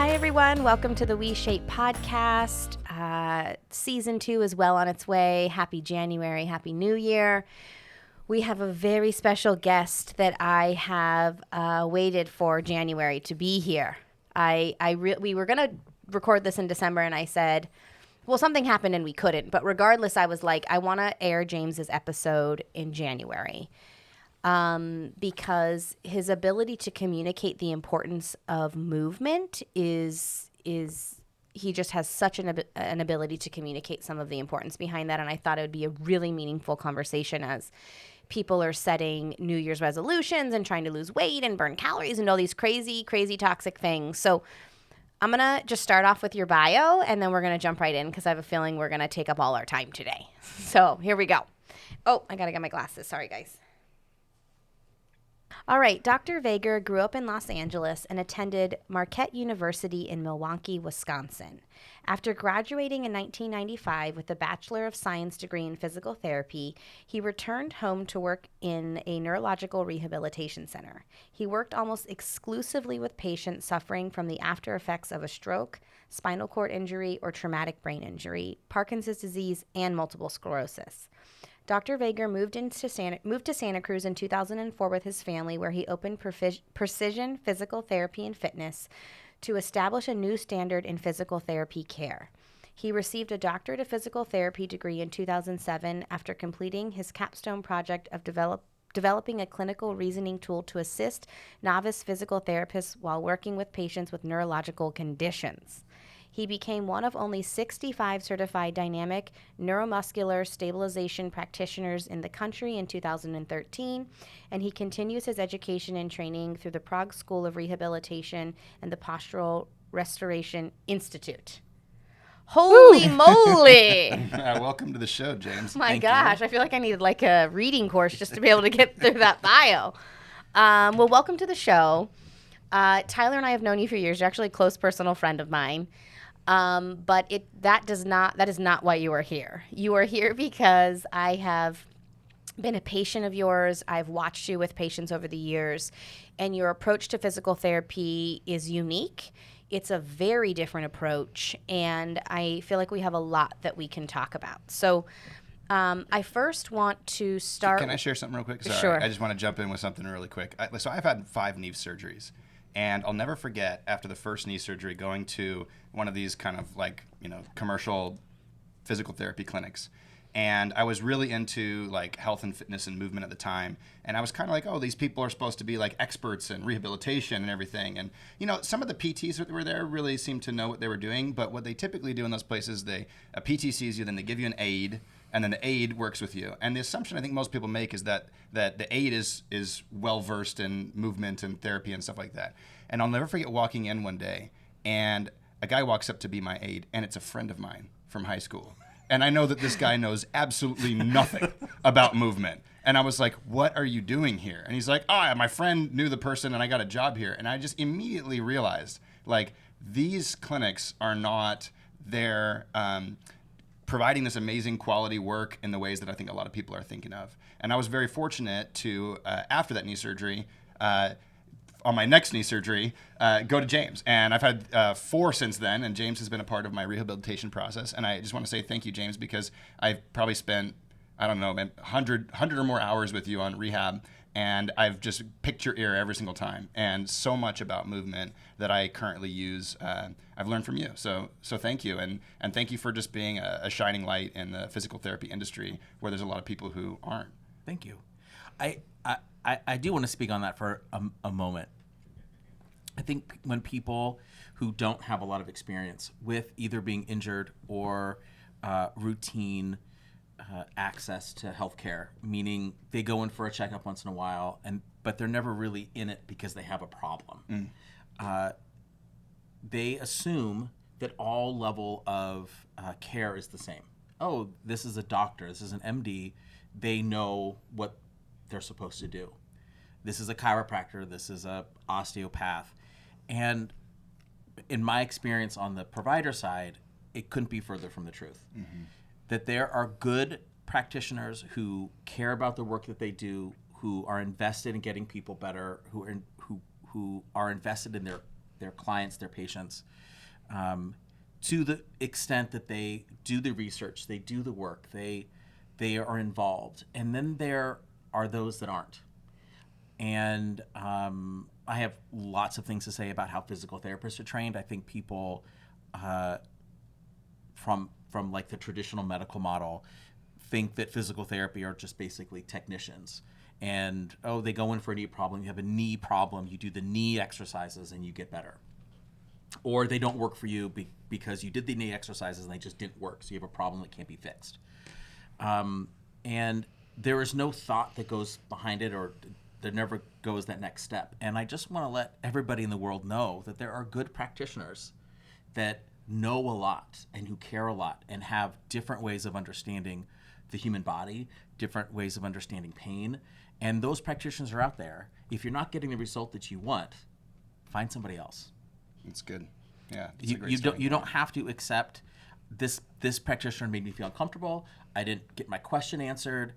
Hi, everyone. Welcome to the We Shape podcast. Season 2 is well on its way. Happy January. Happy New Year. We have a very special guest that I have waited for January to be here. We were going to record this in December, and I said, well, something happened and we couldn't. But regardless, I was like, I want to air James's episode in January. Because his ability to communicate the importance of movement is he just has such an ability to communicate some of the importance behind that. And I thought it would be a really meaningful conversation as people are setting New Year's resolutions and trying to lose weight and burn calories and all these crazy, crazy toxic things. So I'm going to just start off with your bio, and then we're going to jump right in because I have a feeling we're going to take up all our time today. So here we go. Oh, I got to get my glasses. Sorry, guys. All right, Dr. Vegher grew up in Los Angeles and attended Marquette University in Milwaukee, Wisconsin. After graduating in 1995 with a Bachelor of Science degree in physical therapy, he returned home to work in a neurological rehabilitation center. He worked almost exclusively with patients suffering from the after effects of a stroke, spinal cord injury, or traumatic brain injury, Parkinson's disease, and multiple sclerosis. Dr. Vegher moved to Santa Cruz in 2004 with his family, where he opened Precision Physical Therapy and Fitness to establish a new standard in physical therapy care. He received a doctorate of physical therapy degree in 2007 after completing his capstone project of developing a clinical reasoning tool to assist novice physical therapists while working with patients with neurological conditions. He became one of only 65 certified dynamic neuromuscular stabilization practitioners in the country in 2013, and he continues his education and training through the Prague School of Rehabilitation and the Postural Restoration Institute. Holy moly! Welcome to the show, James. My gosh, I feel like I need like a reading course just to be able to get through that bio. Well, welcome to the show. Tyler and I have known you for years. You're actually a close personal friend of mine. But that is not why you are here. You are here because I have been a patient of yours. I've watched you with patients over the years, and your approach to physical therapy is unique. It's a very different approach, and I feel like we have a lot that we can talk about. So I first want to start. Can I share something real quick? Sorry, Sure. I just want to jump in with something really quick. So I've had 5 knee surgeries. And I'll never forget, after the first knee surgery, going to one of these kind of like, commercial physical therapy clinics. And I was really into like health and fitness and movement at the time. And I was kind of like, oh, these people are supposed to be like experts in rehabilitation and everything. And, some of the PTs that were there really seemed to know what they were doing. But what they typically do in those places, a PT sees you, then they give you an aid. And then the aide works with you. And the assumption I think most people make is that the aide is well-versed in movement and therapy and stuff like that. And I'll never forget walking in one day, and a guy walks up to be my aide, and it's a friend of mine from high school. And I know that this guy knows absolutely nothing about movement. And I was like, what are you doing here? And he's like, oh, my friend knew the person, and I got a job here. And I just immediately realized, like, these clinics are not there providing this amazing quality work in the ways that I think a lot of people are thinking of. And I was very fortunate to, after that knee surgery, on my next knee surgery, go to James. And I've had 4 since then, and James has been a part of my rehabilitation process. And I just want to say thank you, James, because I've probably spent, 100 or more hours with you on rehab. And I've just picked your ear every single time, and so much about movement that I currently use, I've learned from you. So thank you, and thank you for just being a shining light in the physical therapy industry, where there's a lot of people who aren't. Thank you. I do want to speak on that for a moment. I think when people who don't have a lot of experience with either being injured or routine access to healthcare, meaning they go in for a checkup once in a while, but they're never really in it because they have a problem. They assume that all level of care is the same. Oh, this is a doctor, this is an MD, they know what they're supposed to do. This is a chiropractor, this is a osteopath. And in my experience on the provider side, it couldn't be further from the truth. Mm-hmm. That there are good practitioners who care about the work that they do, who are invested in getting people better, who are invested in their their clients, their patients, to the extent that they do the research, they do the work, they are involved. And then there are those that aren't. And I have lots of things to say about how physical therapists are trained. I think people from like the traditional medical model think that physical therapy are just basically technicians. And, they go in for a knee problem. You have a knee problem. You do the knee exercises and you get better. Or they don't work for you because you did the knee exercises and they just didn't work. So you have a problem that can't be fixed. And there is no thought that goes behind it, or there never goes that next step. And I just want to let everybody in the world know that there are good practitioners that know a lot and who care a lot and have different ways of understanding the human body, different ways of understanding pain. And those practitioners are out there. If you're not getting the result that you want, find somebody else. It's good. Yeah, it's a great you don't have to accept this practitioner made me feel uncomfortable. I didn't get my question answered.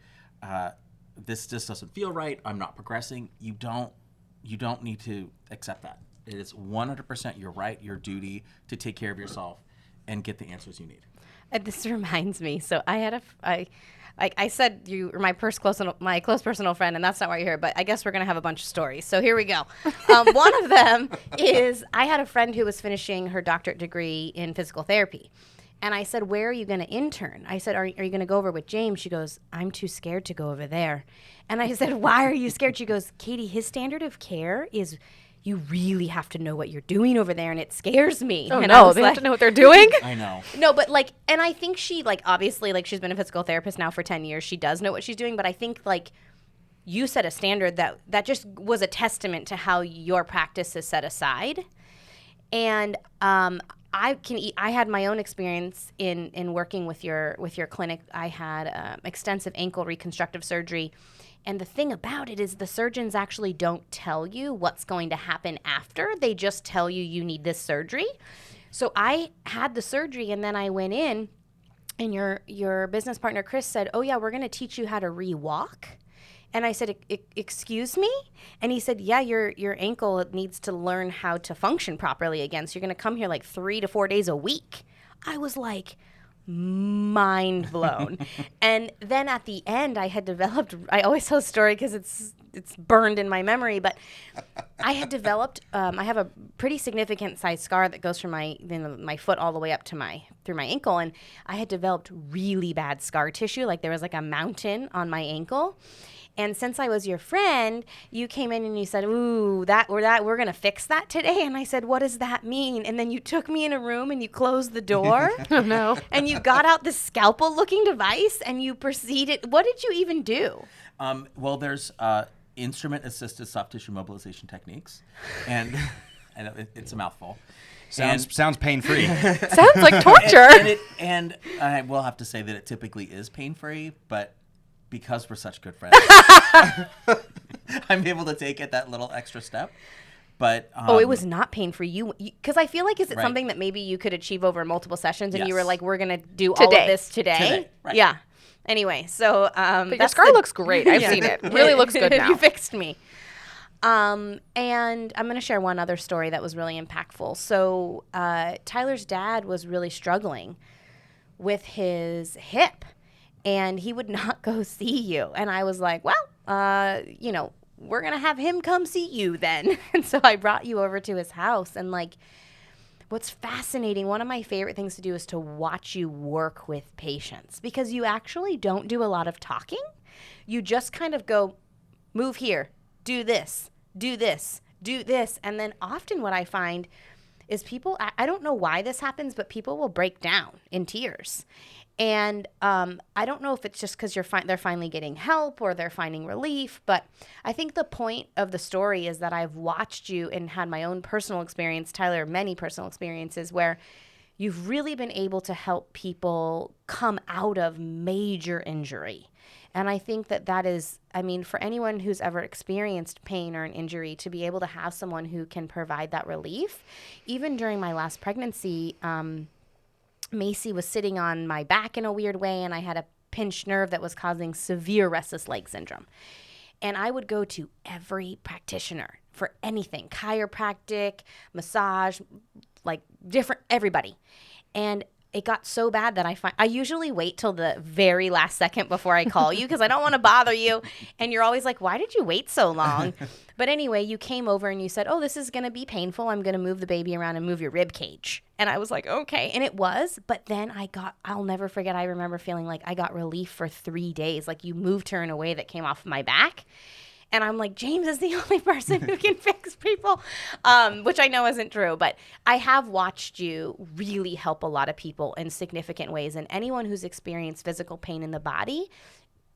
This just doesn't feel right. I'm not progressing. You don't need to accept that. It is 100% your right, your duty to take care of yourself and get the answers you need. This reminds me. So I had I said you were my close personal friend, and that's not why you're here, but I guess we're going to have a bunch of stories. So here we go. One of them is I had a friend who was finishing her doctorate degree in physical therapy. And I said, where are you going to intern? I said, are you going to go over with James? She goes, I'm too scared to go over there. And I said, why are you scared? She goes, Katie, his standard of care is you really have to know what you're doing over there, and it scares me. Oh, and no, they have to know what they're doing? I know. No, but and I think she, obviously, she's been a physical therapist now for 10 years. She does know what she's doing, but I think, you set a standard that just was a testament to how your practice is set aside. And I had my own experience in working with your clinic. I had extensive ankle reconstructive surgery. And the thing about it is the surgeons actually don't tell you what's going to happen after. They just tell you need this surgery. So I had the surgery, and then I went in, and your business partner, Chris, said, oh, yeah, we're going to teach you how to re-walk. And I said, excuse me? And he said, yeah, your ankle needs to learn how to function properly again. So you're going to come here 3 to 4 days a week. I was like, mind blown. And then at the end, I always tell a story because it's burned in my memory, but I had developed, I have a pretty significant size scar that goes from my foot all the way up to through my ankle. And I had developed really bad scar tissue. There was a mountain on my ankle. And since I was your friend, you came in and you said, ooh, we're going to fix that today. And I said, what does that mean? And then you took me in a room and you closed the door. Oh, no. And you got out this scalpel-looking device and you proceeded. What did you even do? Well, there's instrument-assisted soft tissue mobilization techniques. And I know it's a mouthful. Sounds pain-free. Sounds like torture. And I will have to say that it typically is pain-free, but because we're such good friends, I'm able to take it that little extra step. But it was not pain-free. Because I feel is it right. Something that maybe you could achieve over multiple sessions, and yes. you were like, we're going to do all of this today? Right. Yeah. Anyway, so but your scar looks great. I've seen it. It really looks good now. You fixed me. And I'm going to share one other story that was really impactful. So Tyler's dad was really struggling with his hip, and he would not go see you. And I was like, well, we're going to have him come see you then. And so I brought you over to his house. And what's fascinating, one of my favorite things to do is to watch you work with patients, because you actually don't do a lot of talking. You just kind of go, move here, do this, do this, do this. And then often what I find is people, I don't know why this happens, but people will break down in tears. And I don't know if it's just because they're finally getting help or they're finding relief, but I think the point of the story is that I've watched you and had my own personal experience, Tyler, many personal experiences where you've really been able to help people come out of major injury. And I think that is, for anyone who's ever experienced pain or an injury, to be able to have someone who can provide that relief. Even during my last pregnancy, Macy was sitting on my back in a weird way, and I had a pinched nerve that was causing severe restless leg syndrome. And I would go to every practitioner, for anything, chiropractic, massage, like different, everybody. And it got so bad that I usually wait till the very last second before I call you because I don't want to bother you. And you're always like, why did you wait so long? But anyway, you came over and you said, oh, this is going to be painful. I'm going to move the baby around and move your rib cage. And I was like, okay. And it was. But then I'll never forget, I remember feeling like I got relief for 3 days. Like you moved her in a way that came off my back. And I'm like, James is the only person who can fix people, which I know isn't true. But I have watched you really help a lot of people in significant ways. And anyone who's experienced physical pain in the body,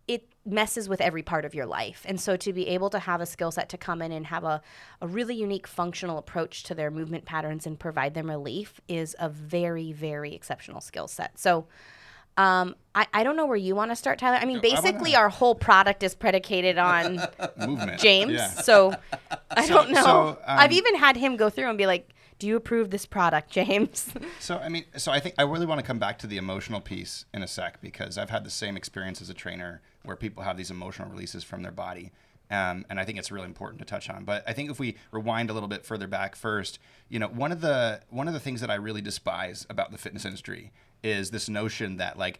it messes with every part of your life. And so to be able to have a skill set to come in and have a really unique functional approach to their movement patterns and provide them relief is a very, very exceptional skill set. So I don't know where you want to start, Tyler. I mean, basically our whole product is predicated on movement. James. Yeah. So I don't know. So, I've even had him go through and be like, do you approve this product, James? So I think I really want to come back to the emotional piece in a sec because I've had the same experience as a trainer where people have these emotional releases from their body. And I think it's really important to touch on. But I think if we rewind a little bit further back first, one of the things that I really despise about the fitness industry is this notion that like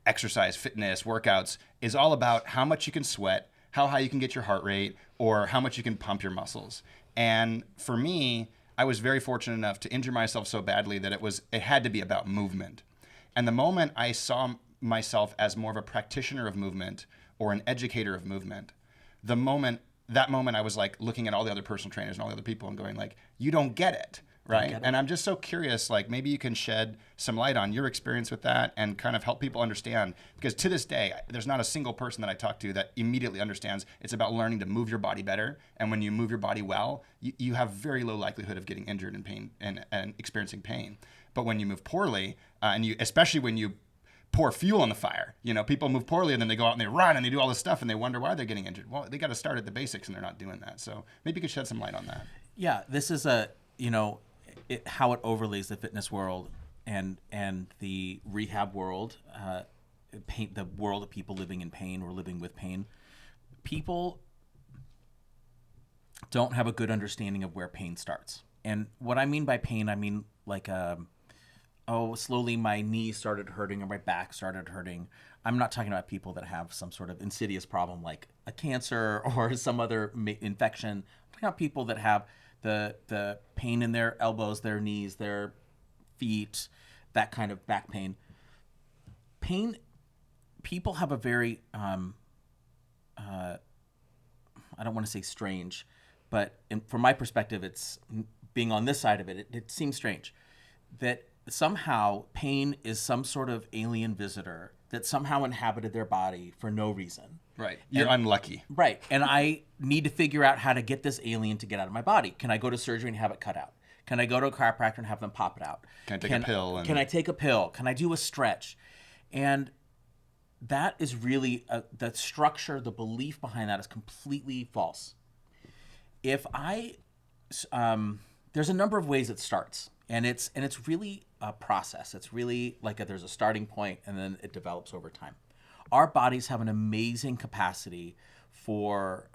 exercise, fitness, workouts is all about how much you can sweat, how high you can get your heart rate, or how much you can pump your muscles. And for me, I was very fortunate enough to injure myself so badly that it had to be about movement. And the moment I saw myself as more of a practitioner of movement or an educator of movement, that moment I was like looking at all the other personal trainers and all the other people and going like, you don't get it, right? And I'm just so curious, like maybe you can shed some light on your experience with that and kind of help people understand, because to this day, there's not a single person that I talk to that immediately understands it's about learning to move your body better. And when you move your body well, you have very low likelihood of getting injured and pain and experiencing pain. But when you move poorly, especially when you pour fuel on the fire. People move poorly and then they go out and they run and they do all this stuff and they wonder why they're getting injured. Well, they got to start at the basics and they're not doing that. So maybe you could shed some light on that. Yeah, this is how it overlays the fitness world and the rehab world, the world of people living in pain or living with pain. People don't have a good understanding of where pain starts. And what I mean by pain, I mean like slowly my knee started hurting or my back started hurting. I'm not talking about people that have some sort of insidious problem like a cancer or some other infection. I'm talking about people that have the pain in their elbows, their knees, their feet, that kind of back pain. People have a very, I don't want to say strange, but from my perspective, it's being on this side of it, it seems strange that somehow pain is some sort of alien visitor that somehow inhabited their body for no reason. Right. You're unlucky. Right. And I need to figure out how to get this alien to get out of my body. Can I go to surgery and have it cut out? Can I go to a chiropractor and have them pop it out? Can I take a pill? Can I take a pill? Can I do a stretch? And that is really, the structure, the belief behind that is completely false. There's a number of ways it starts. And it's really a process. It's really like there's a starting point and then it develops over time. Our bodies have an amazing capacity for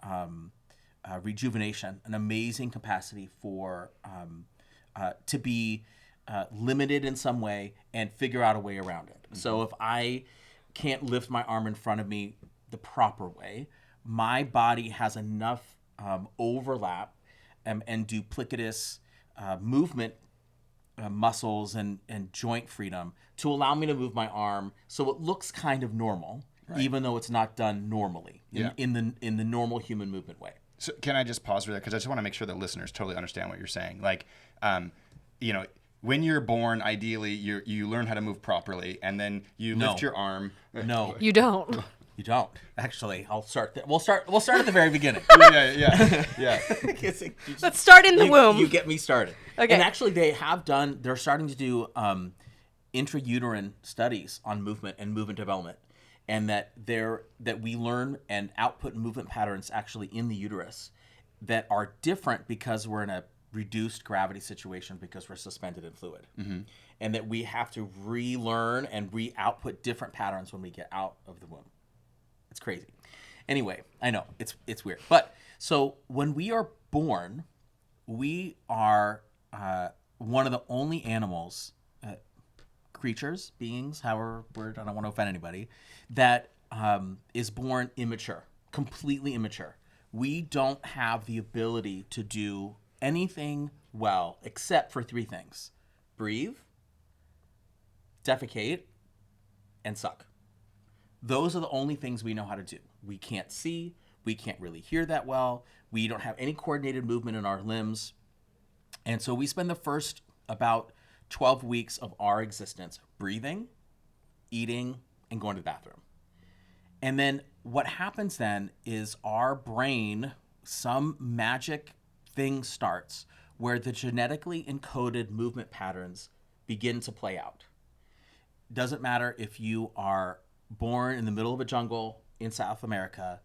rejuvenation, an amazing capacity for to be limited in some way and figure out a way around it. Mm-hmm. So if I can't lift my arm in front of me the proper way, my body has enough overlap and duplicitous movement muscles and joint freedom to allow me to move my arm so it looks kind of normal, right, even though it's not done normally in the normal human movement way. So can I just pause for that? Because I just want to make sure that listeners totally understand what you're saying. Like, when you're born, ideally, you learn how to move properly, and then you lift your arm. No, you don't. You don't. Actually, I'll start. We'll start at the very beginning. Yeah. Let's start in the womb. You get me started. Okay. And actually, they're starting to do intrauterine studies on movement and movement development, and that we learn and output movement patterns actually in the uterus that are different because we're in a reduced gravity situation because we're suspended in fluid. Mm-hmm. And that we have to relearn and re-output different patterns when we get out of the womb. It's crazy. Anyway, I know it's weird. But So when we are born, we are one of the only animals, creatures, beings, however word, I don't want to offend anybody, that is born immature, completely immature. We don't have the ability to do anything well except for three things: breathe, defecate, and suck. Those are the only things we know how to do. We can't see. We can't really hear that well. We don't have any coordinated movement in our limbs. And so we spend the first about 12 weeks of our existence breathing, eating, and going to the bathroom. And then what happens then is our brain, some magic thing starts where the genetically encoded movement patterns begin to play out. Doesn't matter if you are born in the middle of a jungle in South America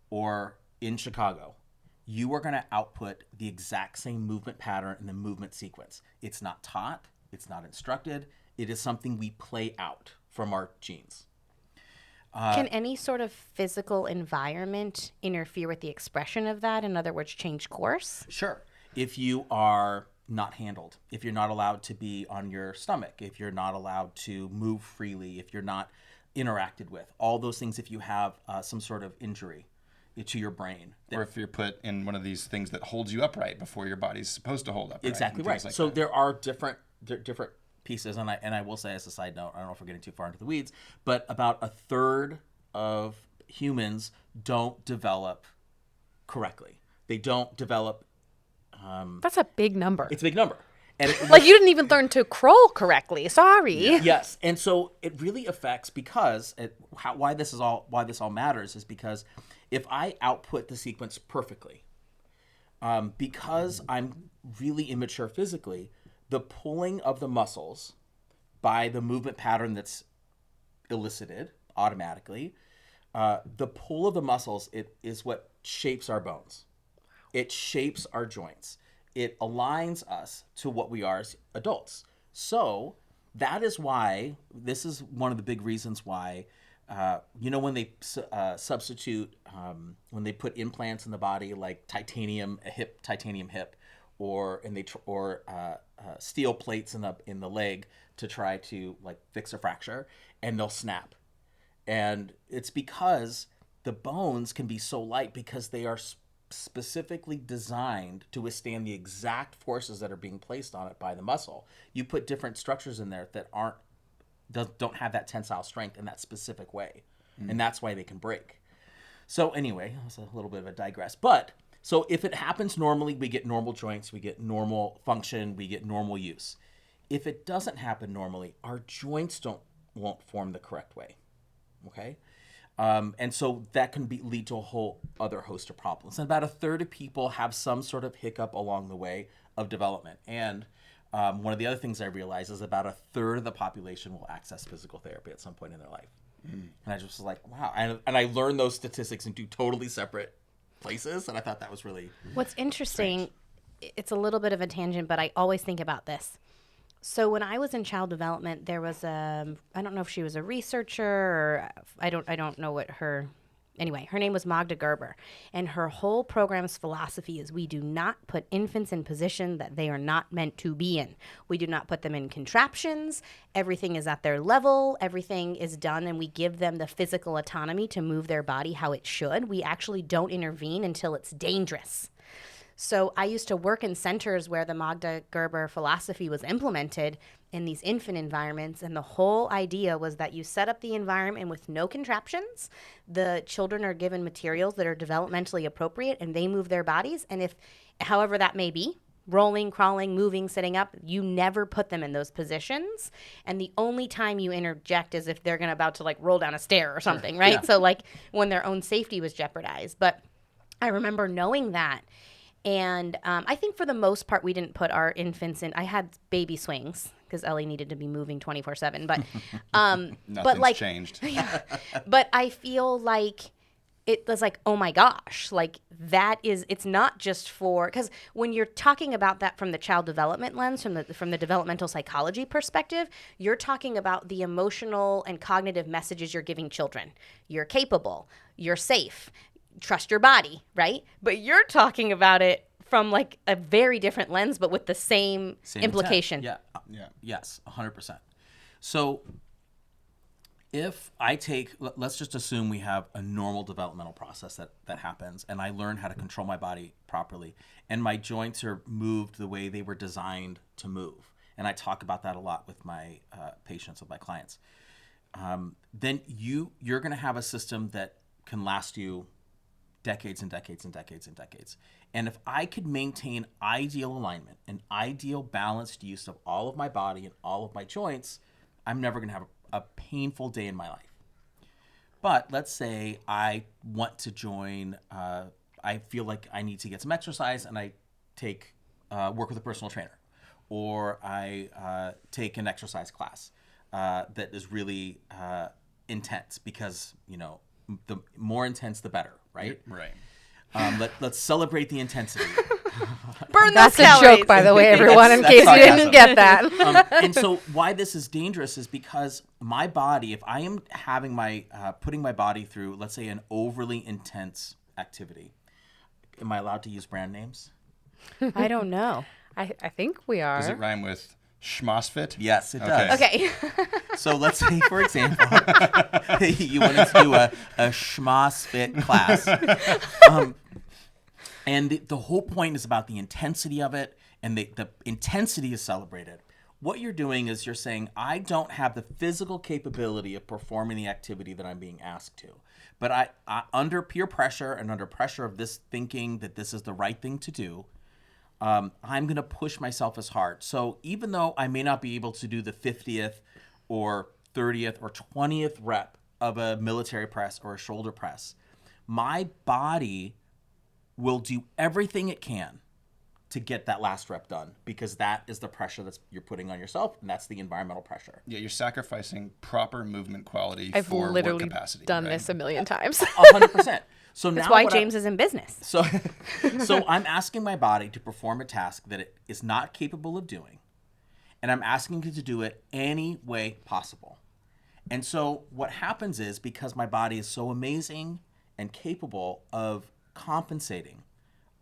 or in Chicago, you are going to output the exact same movement pattern and the movement sequence. It's not taught, it's not instructed, it is something we play out from our genes. Can any sort of physical environment interfere with the expression of that? In other words, change course? Sure. If you are not handled, if you're not allowed to be on your stomach, if you're not allowed to move freely, if you're not interacted with, all those things, if you have some sort of injury to your brain. Or if you're put in one of these things that holds you upright before your body's supposed to hold upright. Exactly right. Like so there are different pieces, and I will say as a side note, I don't know if we're getting too far into the weeds, but about a third of humans don't develop correctly. They don't develop. That's a big number. It's a big number. And Like you didn't even learn to crawl correctly. Sorry. Yes, and so it really affects why this all matters is because if I output the sequence perfectly, because I'm really immature physically, the pulling of the muscles by the movement pattern that's elicited automatically, the pull of the muscles is what shapes our bones. It shapes our joints. It aligns us to what we are as adults. So that is why, this is one of the big reasons why, when they substitute, when they put implants in the body like titanium hip, or steel plates in the leg to try to like fix a fracture, and they'll snap. And it's because the bones can be so light because they are specifically designed to withstand the exact forces that are being placed on it by the muscle. You put different structures in there that don't have that tensile strength in that specific way, and that's why they can break. So anyway, that was a little bit of a digress. But so if it happens normally, we get normal joints, we get normal function, we get normal use. If it doesn't happen normally, our joints won't form the correct way. Okay. And so that can lead to a whole other host of problems. And about a third of people have some sort of hiccup along the way of development. And one of the other things I realized is about a third of the population will access physical therapy at some point in their life. And I just was like, wow. And I learned those statistics in two totally separate places. And I thought that was really What's interesting, strange. It's a little bit of a tangent, but I always think about this. So when I was in child development, there was I don't know if she was a researcher or I don't know what her name was Magda Gerber, and her whole program's philosophy is we do not put infants in position that they are not meant to be in. We do not put them in contraptions. Everything is at their level. Everything is done, and we give them the physical autonomy to move their body how it should. We actually don't intervene until it's dangerous. So I used to work in centers where the Magda Gerber philosophy was implemented in these infant environments. And the whole idea was that you set up the environment with no contraptions. The children are given materials that are developmentally appropriate and they move their bodies. And if, however that may be, rolling, crawling, moving, sitting up, you never put them in those positions. And the only time you interject is if they're about to like roll down a stair or something, right? Yeah. So like when their own safety was jeopardized. But I remember knowing that. And I think for the most part, we didn't put our infants in. I had baby swings because Ellie needed to be moving 24/7. But nothing's changed. Yeah, but I feel like it was like, oh my gosh, like that is. It's not just for because when you're talking about that from the child development lens, from the developmental psychology perspective, you're talking about the emotional and cognitive messages you're giving children. You're capable. You're safe. trust your body, right? But you're talking about it from like a very different lens, but with the same implication. Intent. Yeah. Yes, 100%. So if I take, let's just assume we have a normal developmental process that happens, and I learn how to control my body properly, and my joints are moved the way they were designed to move. And I talk about that a lot with my patients, with my clients. Then you're going to have a system that can last you decades and decades and decades and decades. And if I could maintain ideal alignment and ideal balanced use of all of my body and all of my joints, I'm never going to have a painful day in my life. But let's say I want to join, I feel like I need to get some exercise, and I take work with a personal trainer, or I take an exercise class that is really intense, because, the more intense, the better, right? Right. Let's celebrate the intensity. Burn That's those a calories. joke, by the way, everyone, in That's case you sarcasm. didn't get that. And so why this is dangerous is because my body, if I am having putting my body through, let's say, an overly intense activity, am I allowed to use brand names? I don't know. I think we are. Does it rhyme with schmossfit? Yes, it does. Okay. So let's say, for example, you wanted to do a schmoss fit class. And the whole point is about the intensity of it, and the intensity is celebrated. What you're doing is you're saying, I don't have the physical capability of performing the activity that I'm being asked to. But I under peer pressure and under pressure of this thinking that this is the right thing to do, I'm going to push myself as hard. So even though I may not be able to do the 50th or 30th or 20th rep of a military press or a shoulder press, my body will do everything it can to get that last rep done, because that is the pressure you're putting on yourself, and that's the environmental pressure. Yeah, you're sacrificing proper movement quality I've for literally work capacity. done right? this a million times. 100%. So That's now why what James is in business. So I'm asking my body to perform a task that it is not capable of doing, and I'm asking it to do it any way possible. And so what happens is, because my body is so amazing and capable of compensating,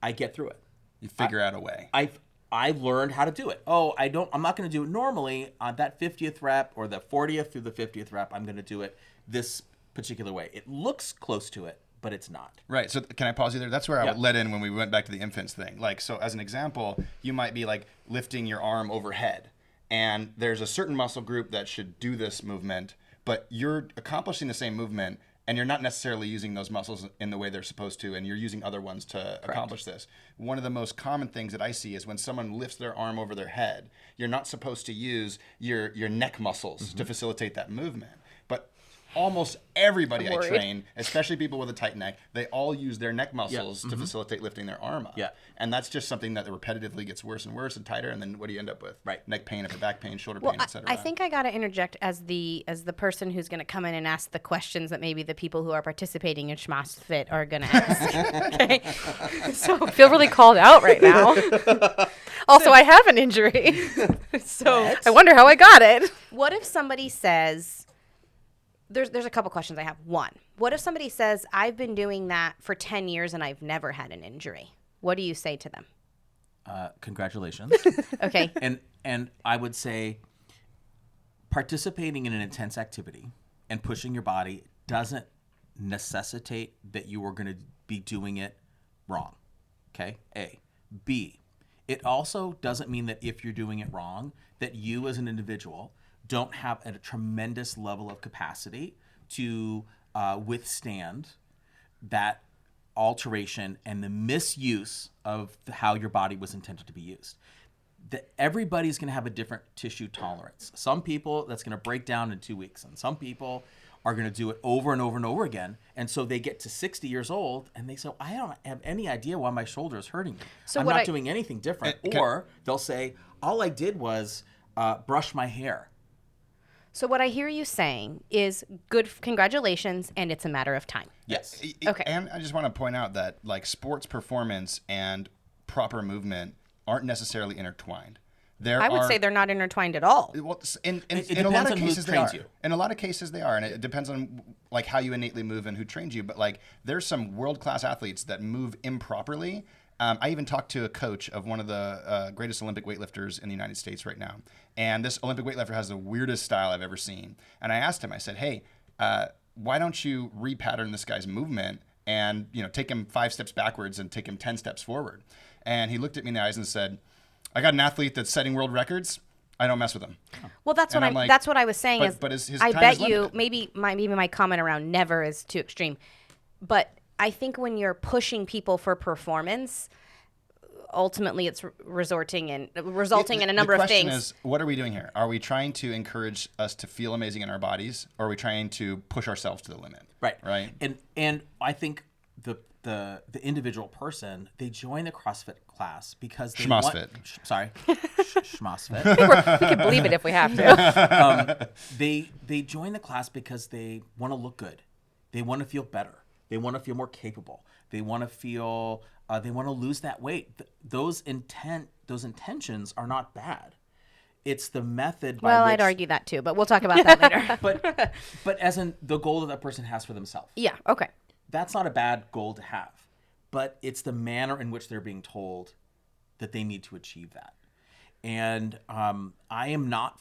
I get through it. You figure out a way. I've learned how to do it. I'm not going to do it normally on that 50th rep or the 40th through the 50th rep. I'm going to do it this particular way. It looks close to it, but it's not. Right. So can I pause you there? That's where I Yep. let in when we went back to the infants thing. Like, so as an example, you might be like lifting your arm overhead, and there's a certain muscle group that should do this movement, but you're accomplishing the same movement, and you're not necessarily using those muscles in the way they're supposed to, and you're using other ones to accomplish this. One of the most common things that I see is when someone lifts their arm over their head, you're not supposed to use your neck muscles to facilitate that movement. But almost everybody I train, especially people with a tight neck, they all use their neck muscles to facilitate lifting their arm up. Yeah. And that's just something that repetitively gets worse and worse and tighter, and then what do you end up with? Right. Neck pain, upper back pain, shoulder Well, pain, etc. I think I got to interject as the person who's going to come in and ask the questions that maybe the people who are participating in Schmoss Fit are going to ask. Okay. So I feel really called out right now. Also, I have an injury. so I wonder how I got it. what if somebody says, there's a couple questions I have. One, what if somebody says, I've been doing that for 10 years and I've never had an injury? What do you say to them? Congratulations. Okay. And I would say, participating in an intense activity and pushing your body doesn't necessitate that you are going to be doing it wrong. Okay? A. B. It also doesn't mean that if you're doing it wrong, that you as an individual don't have a tremendous level of capacity to withstand that alteration and the misuse of how your body was intended to be used. That everybody's going to have a different tissue tolerance. Some people, that's going to break down in 2 weeks, and some people are going to do it over and over and over again. And so they get to 60 years old and they say, I don't have any idea why my shoulder is hurting me. So I'm what not doing anything different. Or they'll say, all I did was brush my hair. So what I hear you saying is congratulations, and it's a matter of time. Yes. Okay. And I just want to point out that like sports performance and proper movement aren't necessarily intertwined. I would say they're not intertwined at all. Well, in It a lot depends of on who cases they trains are. you. In a lot of cases they are, and it depends on like how you innately move and who trains you. But like, there's some world-class athletes that move improperly. I even talked to a coach of one of the greatest Olympic weightlifters in the United States right now, and this Olympic weightlifter has the weirdest style I've ever seen. And I asked him, I said, "Hey, why don't you repattern this guy's movement and take him 5 steps backwards and take him 10 steps forward?" And he looked at me in the eyes and said, "I got an athlete that's setting world records. I don't mess with him." Well, that's And what I'm like, that's what I was saying. but his I time bet is you limited. maybe my comment around never is too extreme, but I think when you're pushing people for performance, ultimately it's resulting in a number of The question things. is, what are we doing here? Are we trying to encourage us to feel amazing in our bodies, or are we trying to push ourselves to the limit? Right. Right. And I think the individual person, they join the CrossFit class because they Schmossfit. Schmossfit. We can believe it if we have to. They join the class because they want to look good. They want to feel better. They want to feel more capable. They want to feel. They want to lose that weight. Those intentions are not bad. It's the method by Well, which. I'd argue that too, but we'll talk about that later. But as in the goal that person has for themselves. Yeah. Okay. That's not a bad goal to have, but it's the manner in which they're being told that they need to achieve that. And I am not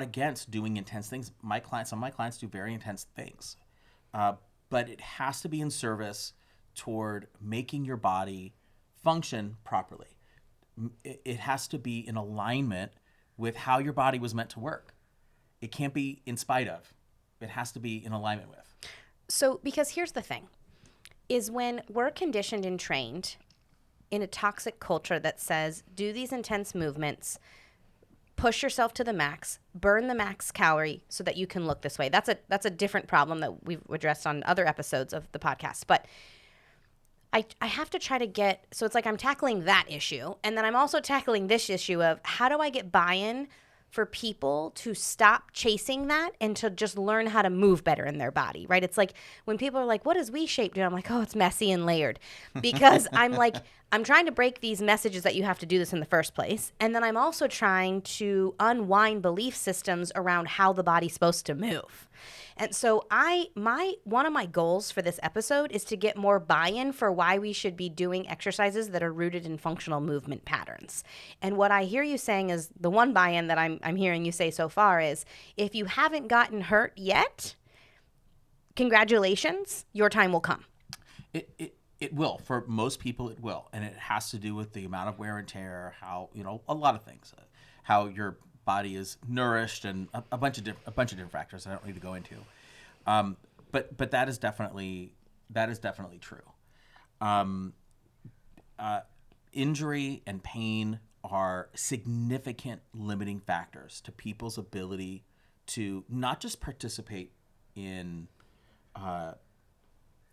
against doing intense things. Some of my clients do very intense things, but it has to be in service toward making your body function properly. It has to be in alignment with how your body was meant to work. It can't be in spite of. It has to be in alignment with. So, because here's the thing, is when we're conditioned and trained in a toxic culture that says, do these intense movements, push yourself to the max, burn the max calorie so that you can look this way. That's a different problem that we've addressed on other episodes of the podcast. But I have to try to get, so it's like I'm tackling that issue. And then I'm also tackling this issue of how do I get buy-in for people to stop chasing that and to just learn how to move better in their body, right? It's like when people are like, what does V-shape do? I'm like, oh, it's messy and layered. Because I'm trying to break these messages that you have to do this in the first place. And then I'm also trying to unwind belief systems around how the body's supposed to move. And so one of my goals for this episode is to get more buy-in for why we should be doing exercises that are rooted in functional movement patterns. And what I hear you saying is the one buy-in that I'm hearing you say so far is if you haven't gotten hurt yet, congratulations, your time will come. It will. For most people, it will. And it has to do with the amount of wear and tear, how, a lot of things, how your body is nourished and a bunch of different factors I don't need to go into. But that is definitely true. Injury and pain are significant limiting factors to people's ability to not just participate in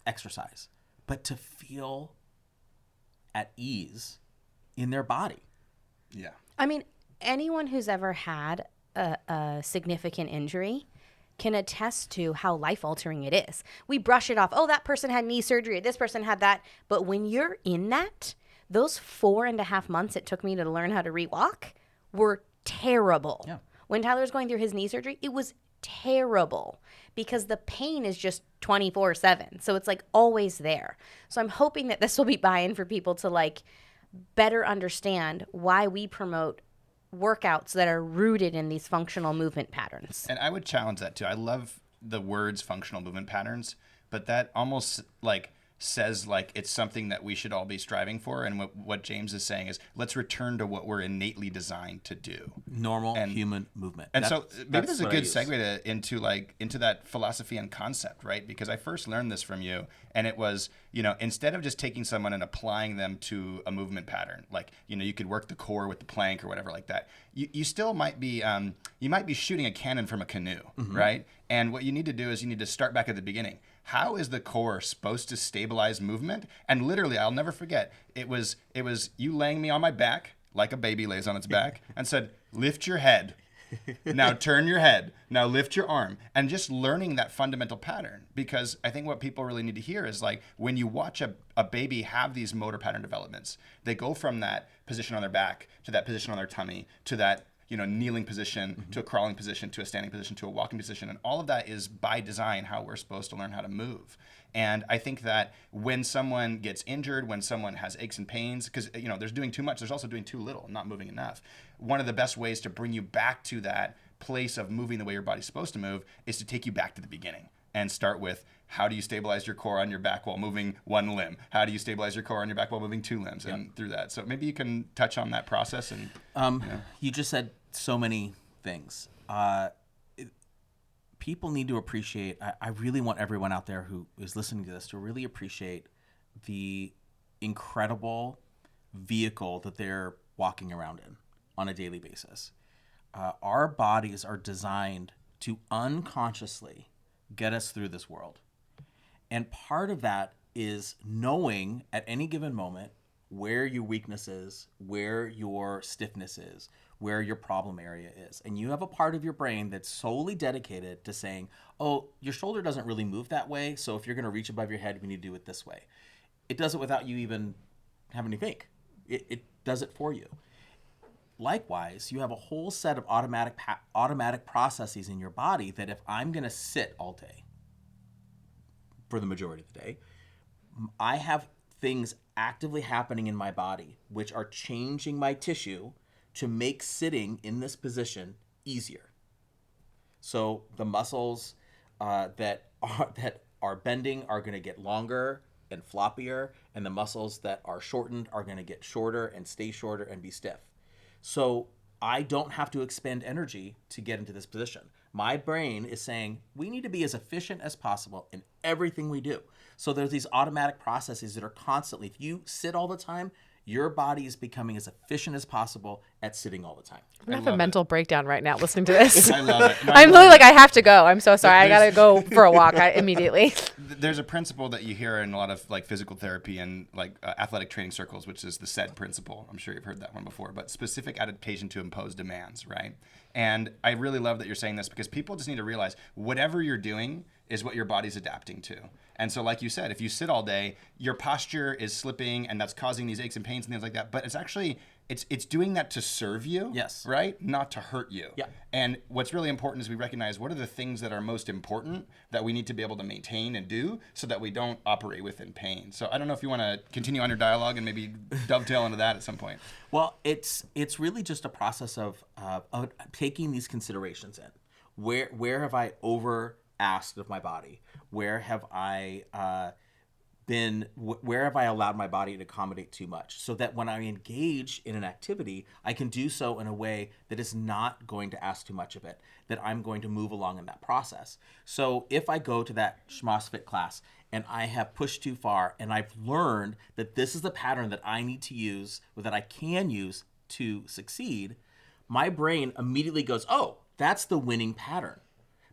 exercise, but to feel at ease in their body. Yeah. I mean, anyone who's ever had a significant injury can attest to how life-altering it is. We brush it off. Oh, that person had knee surgery. This person had that. But when you're in that, those 4.5 months it took me to learn how to re-walk were terrible. Yeah. When Tyler was going through his knee surgery, it was terrible because the pain is just 24/7. So it's like always there. So I'm hoping that this will be buy-in for people to like better understand why we promote workouts that are rooted in these functional movement patterns. And I would challenge that too. I love the words functional movement patterns, but that almost like says like it's something that we should all be striving for. And what James is saying is let's return to what we're innately designed to do. Normal human movement. And so maybe this is a what I good use. segue into that philosophy and concept, right? Because I first learned this from you, and it was, instead of just taking someone and applying them to a movement pattern, like, you could work the core with the plank or whatever like that. You still might be, you might be shooting a cannon from a canoe, right? And what you need to do is you need to start back at the beginning. How is the core supposed to stabilize movement? And literally, I'll never forget, it was you laying me on my back like a baby lays on its back and said, lift your head. Now turn your head. Now lift your arm. And just learning that fundamental pattern. Because I think what people really need to hear is like when you watch a baby have these motor pattern developments, they go from that position on their back, to that position on their tummy, to that kneeling position, to a crawling position, to a standing position, to a walking position. And all of that is by design how we're supposed to learn how to move. And I think that when someone gets injured, when someone has aches and pains, because there's doing too much, there's also doing too little, not moving enough. One of the best ways to bring you back to that place of moving the way your body's supposed to move is to take you back to the beginning and start with, how do you stabilize your core on your back while moving one limb? How do you stabilize your core on your back while moving two limbs? And through that. So maybe you can touch on that process. And You just said so many things. People need to appreciate, I really want everyone out there who is listening to this to really appreciate the incredible vehicle that they're walking around in on a daily basis. Our bodies are designed to unconsciously get us through this world. And part of that is knowing at any given moment where your weakness is, where your stiffness is, where your problem area is. And you have a part of your brain that's solely dedicated to saying, oh, your shoulder doesn't really move that way, so if you're going to reach above your head, we need to do it this way. It does it without you even having to think. It does it for you. Likewise, you have a whole set of automatic processes in your body that if I'm going to sit all day, for the majority of the day, I have things actively happening in my body which are changing my tissue to make sitting in this position easier. So the muscles that are bending are going to get longer and floppier, and the muscles that are shortened are going to get shorter and stay shorter and be stiff. So I don't have to expend energy to get into this position. My brain is saying we need to be as efficient as possible in everything we do. So there's these automatic processes that are constantly, if you sit all the time, your body is becoming as efficient as possible at sitting all the time. I'm going to have a mental breakdown right now listening to this. I love it. No, I'm literally like, I have to go. I'm so sorry. I got to go for a walk immediately. There's a principle that you hear in a lot of like physical therapy and like athletic training circles, which is the SAID principle. I'm sure you've heard that one before, but specific adaptation to imposed demands, right? And I really love that you're saying this because people just need to realize whatever you're doing is what your body's adapting to. And so like you said, if you sit all day, your posture is slipping and that's causing these aches and pains and things like that. But it's actually, it's doing that to serve you, Yes. right? Not to hurt you. Yeah. And what's really important is we recognize what are the things that are most important that we need to be able to maintain and do so that we don't operate within pain. So I don't know if you want to continue on your dialogue and maybe dovetail into that at some point. Well, it's really just a process of taking these considerations in. Where have I over asked of my body? Where have I where have I allowed my body to accommodate too much? So that when I engage in an activity, I can do so in a way that is not going to ask too much of it, that I'm going to move along in that process. So if I go to that SchmossFit class and I have pushed too far and I've learned that this is the pattern that I need to use, or that I can use to succeed, my brain immediately goes, oh, that's the winning pattern,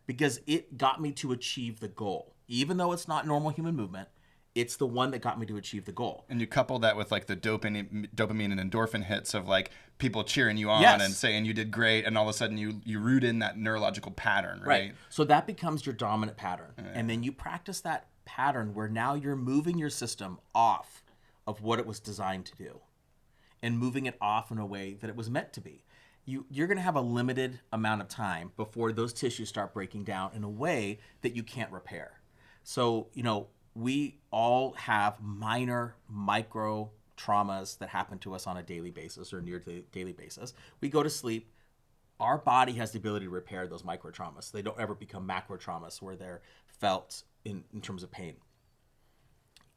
because it got me to achieve the goal. Even though it's not normal human movement, it's the one that got me to achieve the goal. And you couple that with like the dopamine and endorphin hits of like people cheering you on Yes. and saying you did great, and all of a sudden you root in that neurological pattern, right? So that becomes your dominant pattern. And then you practice that pattern where now you're moving your system off of what it was designed to do and moving it off in a way that it was meant to be. You're going to have a limited amount of time before those tissues start breaking down in a way that you can't repair. So, we all have minor micro traumas that happen to us on a daily basis or near daily basis. We go to sleep. Our body has the ability to repair those micro traumas. They don't ever become macro traumas where they're felt in terms of pain.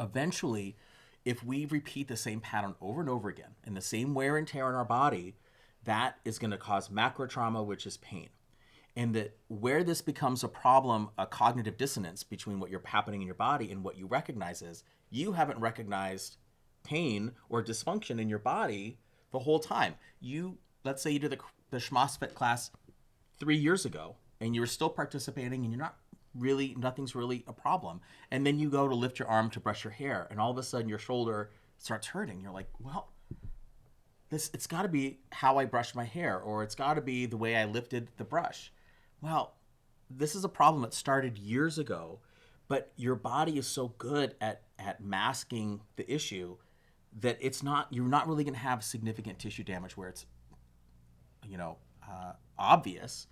Eventually, if we repeat the same pattern over and over again and the same wear and tear in our body, that is going to cause macro trauma, which is pain. And that where this becomes a problem, a cognitive dissonance between what you're happening in your body and what you recognize is you haven't recognized pain or dysfunction in your body the whole time. Let's say you did the SchmossFit class 3 years ago and you're still participating and nothing's really a problem. And then you go to lift your arm to brush your hair and all of a sudden your shoulder starts hurting. You're like, well, it's got to be how I brushed my hair, or it's got to be the way I lifted the brush. Well, this is a problem that started years ago, but your body is so good at masking the issue that you're not really going to have significant tissue damage where it's, obvious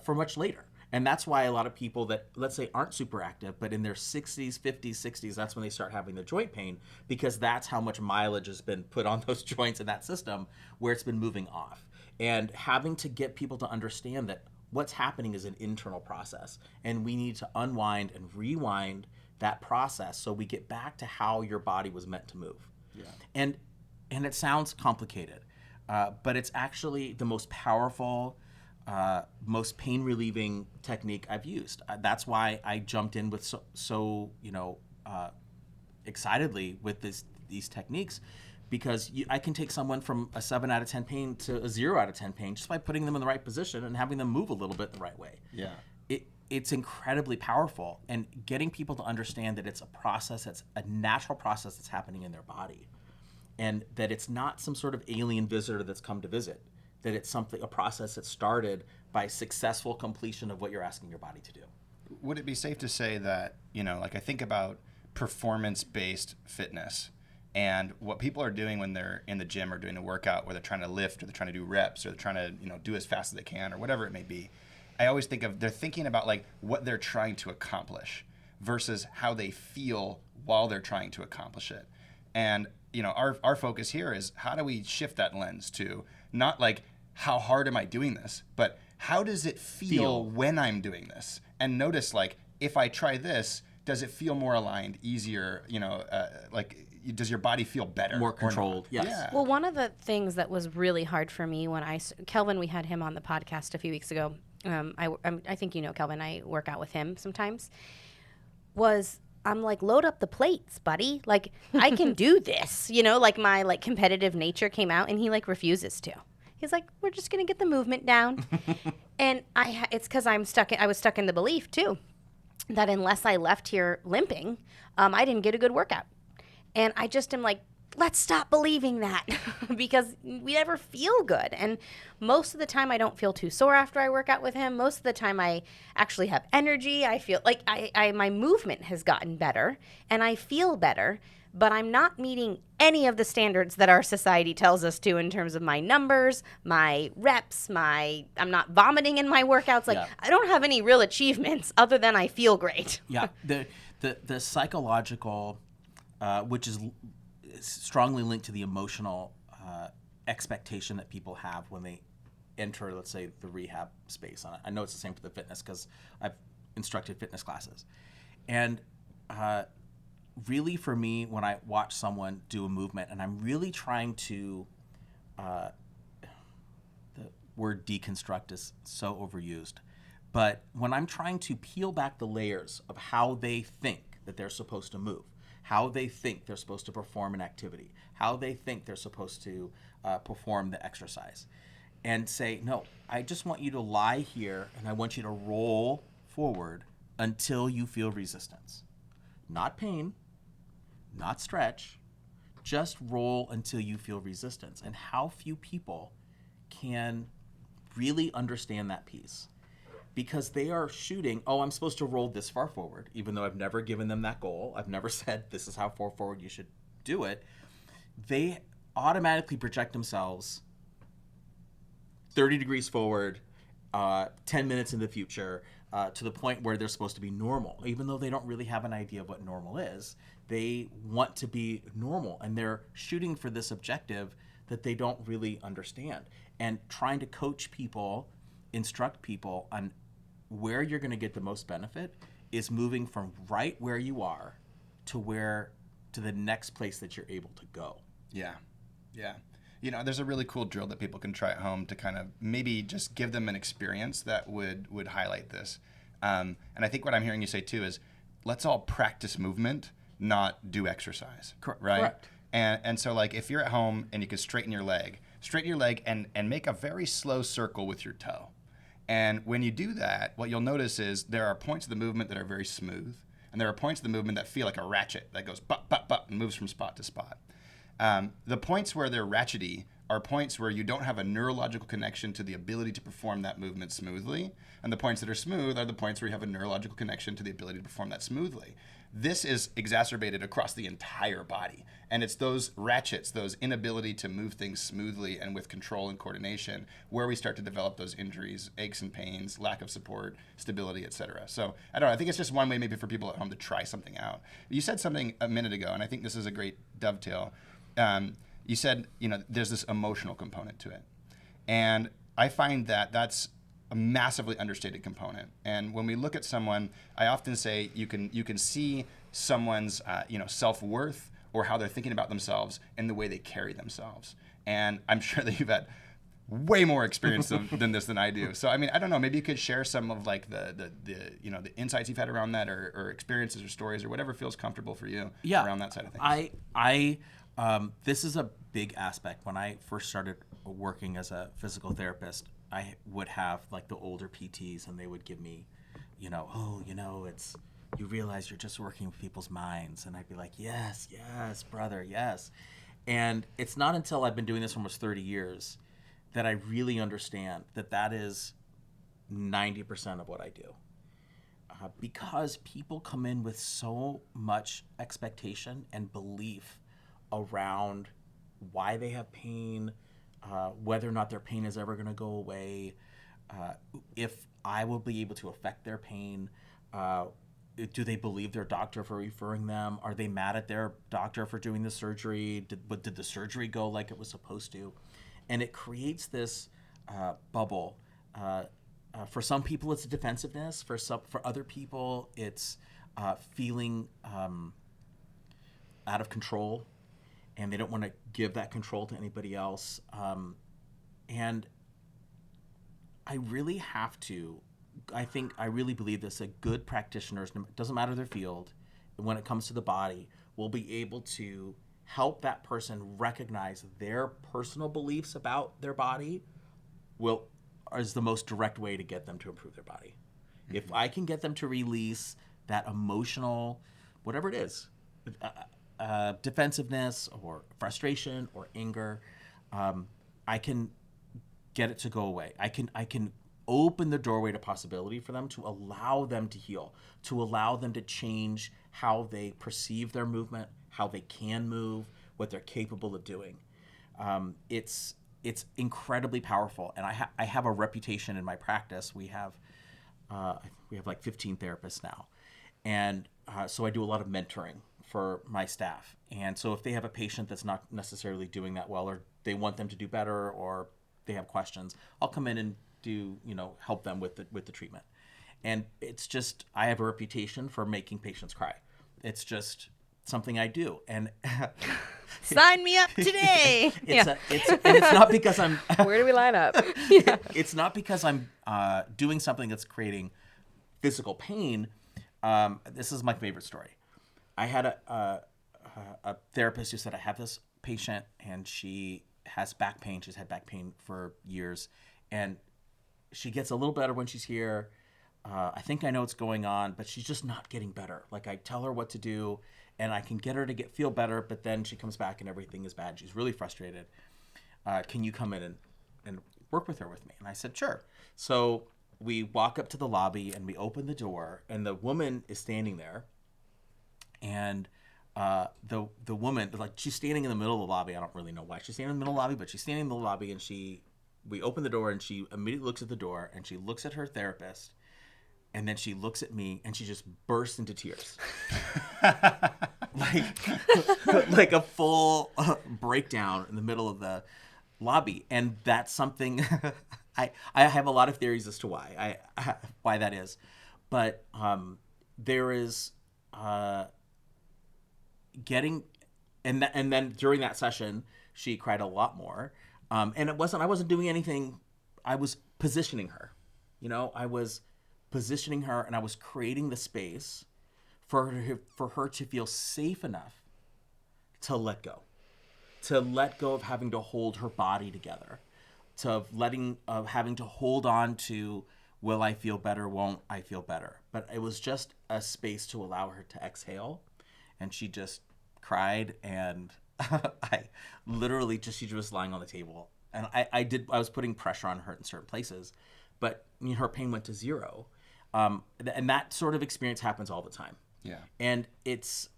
for much later. And that's why a lot of people that, let's say, aren't super active, but in their 60s, 50s, 60s, that's when they start having the joint pain, because that's how much mileage has been put on those joints in that system where it's been moving off. And having to get people to understand that what's happening is an internal process, and we need to unwind and rewind that process so we get back to how your body was meant to move. Yeah. And it sounds complicated, but it's actually the most powerful, most pain relieving technique I've used. That's why I jumped in with so excitedly with these techniques, because I can take someone from a 7 out of 10 pain to a 0 out of 10 pain just by putting them in the right position and having them move a little bit the right way. Yeah. It's incredibly powerful, and getting people to understand that it's a process, it's a natural process that's happening in their body, and that it's not some sort of alien visitor that's come to visit, that it's a process that started by successful completion of what you're asking your body to do. Would it be safe to say that, like I think about performance-based fitness and what people are doing when they're in the gym or doing a workout where they're trying to lift or they're trying to do reps or they're trying to, do as fast as they can or whatever it may be. I always think they're thinking about like what they're trying to accomplish versus how they feel while they're trying to accomplish it. And, our focus here is how do we shift that lens to not like how hard am I doing this, but how does it feel when I'm doing this? And notice like if I try this, does it feel more aligned, easier, does your body feel better? More controlled, yes. Yeah. Well, one of the things that was really hard for me when Kelvin, we had him on the podcast a few weeks ago. I think Kelvin, I work out with him sometimes, I'm like, load up the plates, buddy. Like, I can do this, like my like competitive nature came out, and he like refuses to. He's like, we're just going to get the movement down. And it's because I was stuck in the belief too, that unless I left here limping, I didn't get a good workout. And I just am like, let's stop believing that because we never feel good. And most of the time I don't feel too sore after I work out with him. Most of the time I actually have energy. I feel like my movement has gotten better and I feel better, but I'm not meeting any of the standards that our society tells us to in terms of my numbers, my reps, I'm not vomiting in my workouts. Like, I don't have any real achievements other than I feel great. Yeah. The psychological, which is strongly linked to the emotional expectation that people have when they enter, let's say, the rehab space. I know it's the same for the fitness because I've instructed fitness classes. And really for me, when I watch someone do a movement and I'm really trying to, the word deconstruct is so overused, but when I'm trying to peel back the layers of how they think that they're supposed to move, how they think they're supposed to perform an activity, how they think they're supposed to perform the exercise, and say, no, I just want you to lie here and I want you to roll forward until you feel resistance. Not pain, not stretch, just roll until you feel resistance. And how few people can really understand that piece. Because they are shooting, I'm supposed to roll this far forward, even though I've never given them that goal. I've never said this is how far forward you should do it. They automatically project themselves 30 degrees forward, 10 minutes in the future, to the point where they're supposed to be normal. Even though they don't really have an idea of what normal is, they want to be normal. And they're shooting for this objective that they don't really understand. And trying to coach people, instruct people on where you're going to get the most benefit is moving from right where you are to the next place that you're able to go. Yeah. There's a really cool drill that people can try at home to kind of maybe just give them an experience that would highlight this. And I think what I'm hearing you say too is let's all practice movement, not do exercise. Right? Correct. And so like if you're at home and you can straighten your leg and make a very slow circle with your toe. And when you do that, what you'll notice is there are points of the movement that are very smooth, and there are points of the movement that feel like a ratchet that goes bup, bup, bup, and moves from spot to spot. The points where they're ratchety are points where you don't have a neurological connection to the ability to perform that movement smoothly. And the points that are smooth are the points where you have a neurological connection to the ability to perform that smoothly. This is exacerbated across the entire body. And it's those ratchets, those inability to move things smoothly and with control and coordination, where we start to develop those injuries, aches and pains, lack of support, stability, etc. So I don't know. I think it's just one way maybe for people at home to try something out. You said something a minute ago, and I think this is a great dovetail. You said, there's this emotional component to it. And I find that that's a massively understated component. And when we look at someone, I often say you can see someone's self-worth or how they're thinking about themselves in the way they carry themselves. And I'm sure that you've had way more experience than this than I do. So I mean, I don't know. Maybe you could share some of like the insights you've had around that, or experiences or stories or whatever feels comfortable for you around that side of things. This is a big aspect. When I first started working as a physical therapist, I would have like the older PTs, and they would give me, it's, you realize you're just working with people's minds. And I'd be like, yes, brother, yes. And it's not until I've been doing this for almost 30 years that I really understand that is 90% of what I do. Because people come in with so much expectation and belief around why they have pain, whether or not their pain is ever going to go away, if I will be able to affect their pain, do they believe their doctor for referring them? Are they mad at their doctor for doing the surgery? Did the surgery go like it was supposed to? And it creates this bubble. For some people, it's defensiveness. For other people, it's feeling out of control, and they don't want to give that control to anybody else. And I really I really believe this, that good practitioners, doesn't matter their field, when it comes to the body, will be able to help that person recognize their personal beliefs about their body is the most direct way to get them to improve their body. Mm-hmm. If I can get them to release that emotional, whatever it is, defensiveness or frustration or anger, I can get it to go away. I can open the doorway to possibility for them, to allow them to heal, to allow them to change how they perceive their movement, how they can move, what they're capable of doing. It's incredibly powerful, and I have a reputation in my practice. We have like 15 therapists now, and so I do a lot of mentoring for my staff. And so if they have a patient that's not necessarily doing that well, or they want them to do better, or they have questions, I'll come in and help them with the treatment. And it's just, I have a reputation for making patients cry. It's just something I do. And sign me up today. It's not because I'm where do we line up? It's not because I'm doing something that's creating physical pain. This is my favorite story. I had a therapist who said, I have this patient and she has back pain. She's had back pain for years, and she gets a little better when she's here. I think I know what's going on, but she's just not getting better. Like, I tell her what to do and I can get her to feel better, but then she comes back and everything is bad. She's really frustrated. Can you come in and work with her with me? And I said, sure. So we walk up to the lobby and we open the door, and the woman is standing there. And the woman, like, she's standing in the middle of the lobby. I don't really know why she's standing in the middle of the lobby, but she's standing in the lobby, and we open the door, and she immediately looks at the door, and she looks at her therapist, and then she looks at me, and she just bursts into tears. like a full breakdown in the middle of the lobby. And that's something I have a lot of theories as to why that is. But there is and then during that session, she cried a lot more. And I wasn't doing anything. I was positioning her. I was positioning her, and I was creating the space for her to feel safe enough to let go of having to hold her body together, of having to hold on to, will I feel better? Won't I feel better? But it was just a space to allow her to exhale, and she just cried, and I literally just, she was lying on the table, and I was putting pressure on her in certain places, but her pain went to zero. And that sort of experience happens all the time. Yeah. And it's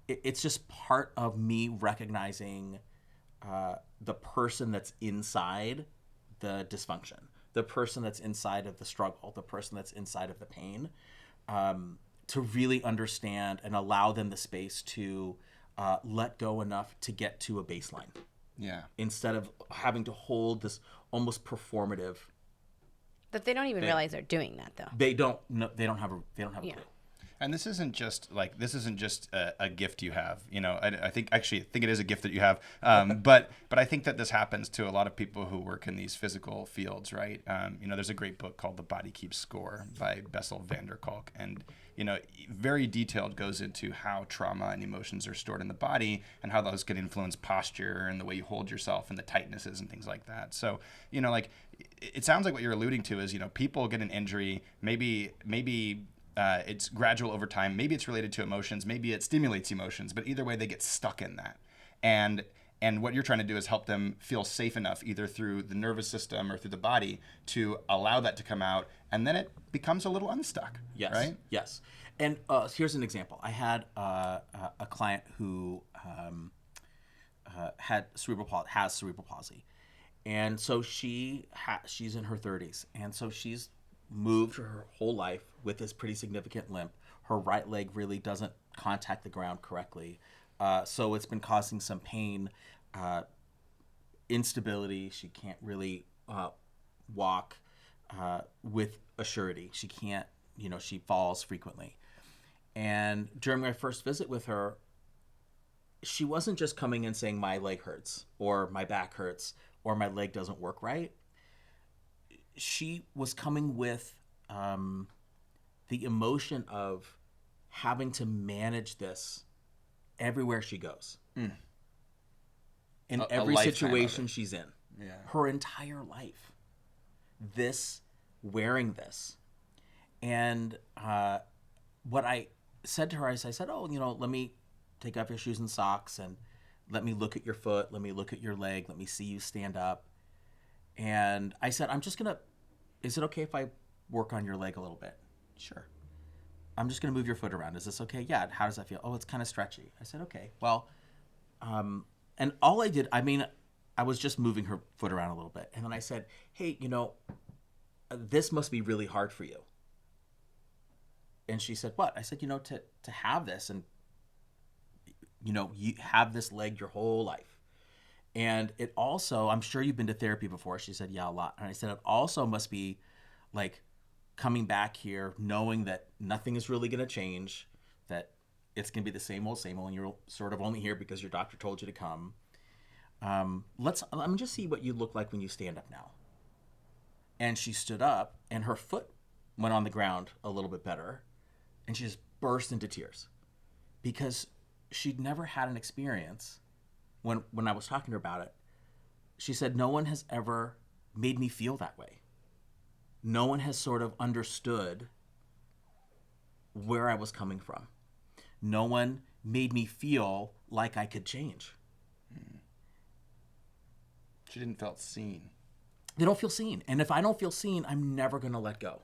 it's just part of me recognizing the person that's inside the dysfunction, the person that's inside of the struggle, the person that's inside of the pain, to really understand and allow them the space to let go enough to get to a baseline. Yeah. Instead of having to hold this almost performative. That they don't even realize they're doing that, though. They don't know. They don't have a clue. And this isn't just a gift you have. I think it is a gift that you have. But I think that this happens to a lot of people who work in these physical fields, right? There's a great book called The Body Keeps Score by Bessel van der Kolk, and very detailed, goes into how trauma and emotions are stored in the body and how those can influence posture and the way you hold yourself and the tightnesses and things like that. So it sounds like what you're alluding to is people get an injury, maybe it's gradual over time. Maybe it's related to emotions. Maybe it stimulates emotions. But either way, they get stuck in that. And what you're trying to do is help them feel safe enough, either through the nervous system or through the body, to allow that to come out. And then it becomes a little unstuck. Yes. Right? Yes. And here's an example. I had a client who has cerebral palsy. And so she's in her 30s. And so she's moved her whole life with this pretty significant limp. Her right leg really doesn't contact the ground correctly. So it's been causing some pain, instability. She can't really walk with a surety. She can't, she falls frequently. And during my first visit with her, she wasn't just coming in saying my leg hurts or my back hurts or my leg doesn't work right. She was coming with the emotion of having to manage this everywhere she goes. In every situation she's in. Yeah. Her entire life. Wearing this. And what I said to her is, I said, let me take off your shoes and socks and let me look at your foot. Let me look at your leg. Let me see you stand up. And I said, is it okay if I work on your leg a little bit? Sure. I'm just going to move your foot around. Is this okay? Yeah. How does that feel? Oh, it's kind of stretchy. I said, okay. Well, and all I did, I was just moving her foot around a little bit. And then I said, hey, this must be really hard for you. And she said, what? I said, to have this and, you have this leg your whole life. And it also, I'm sure you've been to therapy before. She said, yeah, a lot. And I said, it also must be like coming back here, knowing that nothing is really going to change, that it's going to be the same old, and you're sort of only here because your doctor told you to come. Let me just see what you look like when you stand up now. And she stood up and her foot went on the ground a little bit better. And she just burst into tears because she'd never had an experience. When I was talking to her about it, she said, no one has ever made me feel that way. No one has sort of understood where I was coming from. No one made me feel like I could change. She didn't feel seen. They don't feel seen. And if I don't feel seen, I'm never going to let go.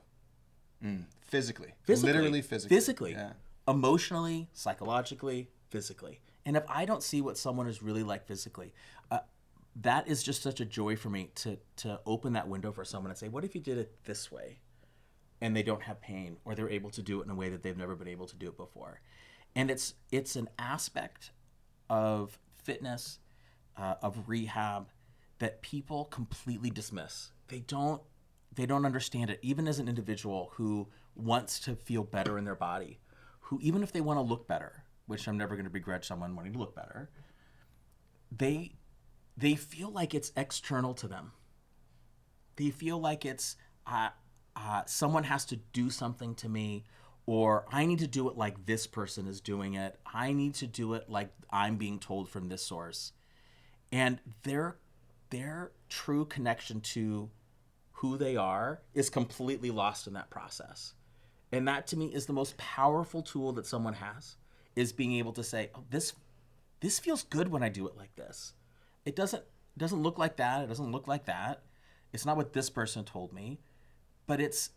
Physically. Literally physically. Physically. Yeah. Emotionally, psychologically, physically. And if I don't see what someone is really like physically, that is just such a joy for me to open that window for someone and say, what if you did it this way? And they don't have pain, or they're able to do it in a way that they've never been able to do it before. And it's an aspect of fitness, of rehab, that people completely dismiss. They don't understand it. Even as an individual who wants to feel better in their body, who, even if they want to look better, which I'm never going to begrudge someone wanting to look better, they feel like it's external to them. They feel like it's someone has to do something to me, or I need to do it like this person is doing it. I need to do it like I'm being told from this source. And their true connection to who they are is completely lost in that process. And that to me is the most powerful tool that someone has, is being able to say, oh, this feels good when I do it like this. It doesn't look like that. It doesn't look like that. It's not what this person told me, but it's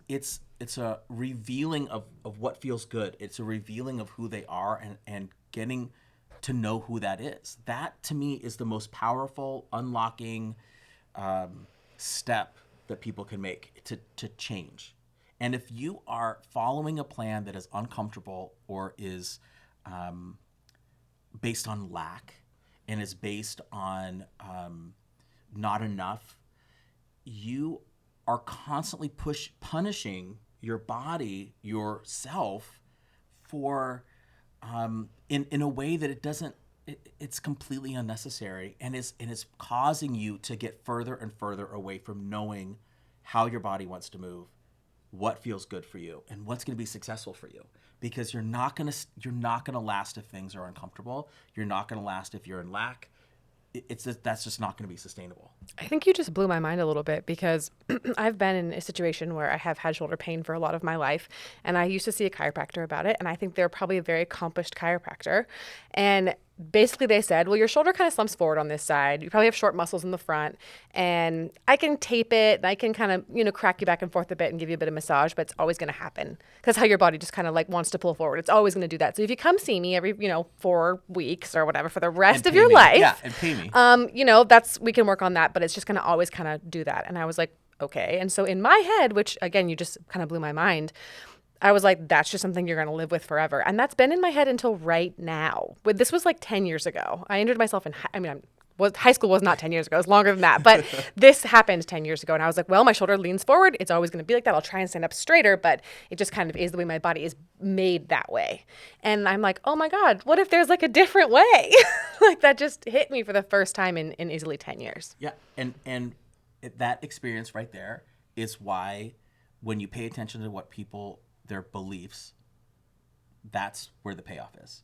a revealing of what feels good. It's a revealing of who they are and getting to know who that is. That to me is the most powerful unlocking step that people can make to change. And if you are following a plan that is uncomfortable or is based on lack and is based on not enough, you are constantly punishing your body, yourself, for in a way that it's completely unnecessary, and is causing you to get further and further away from knowing how your body wants to move, what feels good for you, and what's going to be successful for you. Because you're not gonna last if things are uncomfortable. You're not gonna last if you're in lack. That's just not going to be sustainable. I think you just blew my mind a little bit, because I've been in a situation where I have had shoulder pain for a lot of my life, and I used to see a chiropractor about it, and I think they're probably a very accomplished chiropractor. And basically they said, well, your shoulder kind of slumps forward on this side. You probably have short muscles in the front, and I can tape it, and I can kind of, crack you back and forth a bit and give you a bit of massage, but it's always going to happen because how your body just kind of like wants to pull forward. It's always going to do that. So if you come see me every, 4 weeks or whatever for the rest of your life, yeah, and pay me. we can work on that, but it's just going to always kind of do that. And I was like, okay. And so in my head, which again, you just kind of blew my mind, I was like, that's just something you're going to live with forever. And that's been in my head until right now. But this was like 10 years ago. I injured myself high school was not 10 years ago. It was longer than that. But this happened 10 years ago. And I was like, well, my shoulder leans forward. It's always going to be like that. I'll try and stand up straighter, but it just kind of is the way my body is made that way. And I'm like, oh my God, what if there's like a different way? Like that just hit me for the first time in easily 10 years. Yeah. And that experience right there is why when you pay attention to what people, their beliefs, that's where the payoff is.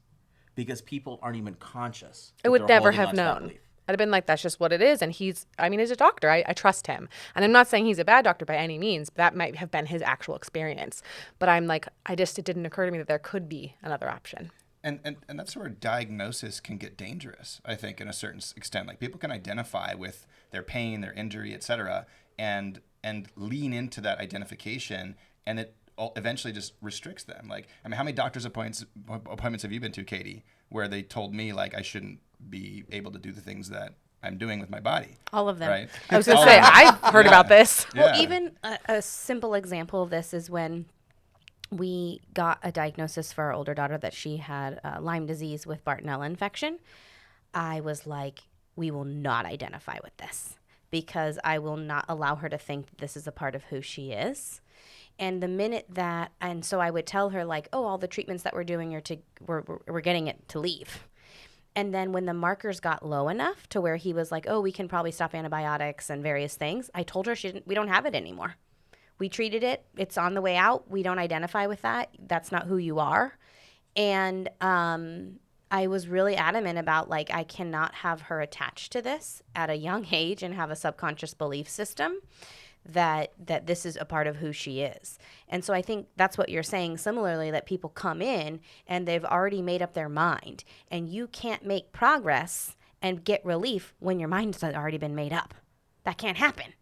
Because people aren't even conscious. I would never have known. I'd have been like, that's just what it is. And he's a doctor. I trust him. And I'm not saying he's a bad doctor by any means. That might have been his actual experience. But I'm like, it didn't occur to me that there could be another option. And that's where diagnosis can get dangerous, I think, in a certain extent. Like people can identify with their pain, their injury, et cetera, and lean into that identification, and it eventually just restricts them. Like, I mean, how many doctor's appointments have you been to, Katie, where they told me like I shouldn't be able to do the things that I'm doing with my body? All of them. Right? I was going to say, I've heard about this. Well, even a simple example of this is when we got a diagnosis for our older daughter that she had Lyme disease with Bartonella infection. I was like, we will not identify with this because I will not allow her to think that this is a part of who she is. And the minute that, and so I would tell her like, oh, all the treatments that we're doing we're getting it to leave. And then when the markers got low enough to where he was like, oh, we can probably stop antibiotics and various things, I told her we don't have it anymore. We treated it. It's on the way out. We don't identify with that. That's not who you are. And I was really adamant about like, I cannot have her attached to this at a young age and have a subconscious belief system that this is a part of who she is. And so I think that's what you're saying similarly, that people come in and they've already made up their mind, and you can't make progress and get relief when your mind's already been made up. That can't happen.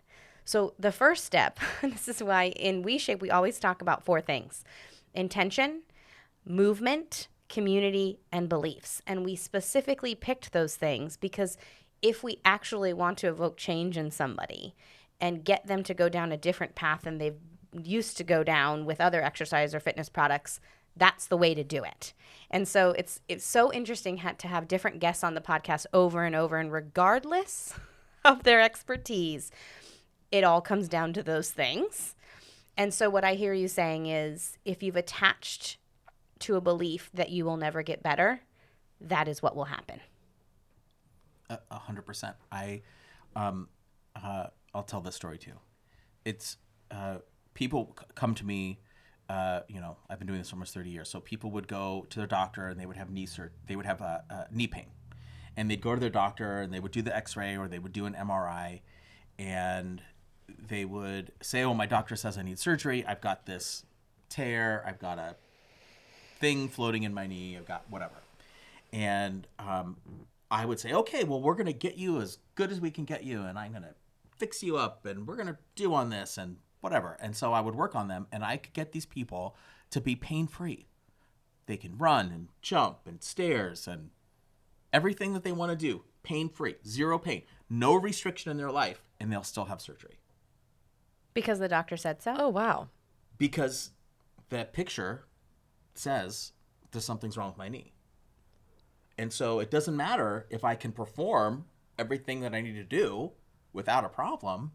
So the first step, and this is why in WeShape we always talk about 4 things: intention, movement, community, and beliefs. And we specifically picked those things because if we actually want to evoke change in somebody and get them to go down a different path than they've used to go down with other exercise or fitness products, that's the way to do it. And so it's so interesting to have different guests on the podcast over and over, and regardless of their expertise, it all comes down to those things. And so what I hear you saying is, if you've attached to a belief that you will never get better, that is what will happen. 100%. I'll tell this story too. It's people come to me. I've been doing this for almost 30 years. So people would go to their doctor and they would have knee pain, and they'd go to their doctor and they would do the X-ray or they would do an MRI, and they would say, "Oh, my doctor says I need surgery. I've got this tear. I've got a thing floating in my knee. I've got whatever. And I would say, okay, well, we're going to get you as good as we can get you, and I'm going to fix you up, and we're going to do on this and whatever. And so I would work on them, and I could get these people to be pain-free. They can run and jump and stairs and everything that they want to do, pain-free, zero pain, no restriction in their life, and they'll still have surgery. Because the doctor said so? Oh, wow. Because that picture says there's something's wrong with my knee. And so it doesn't matter if I can perform everything that I need to do without a problem.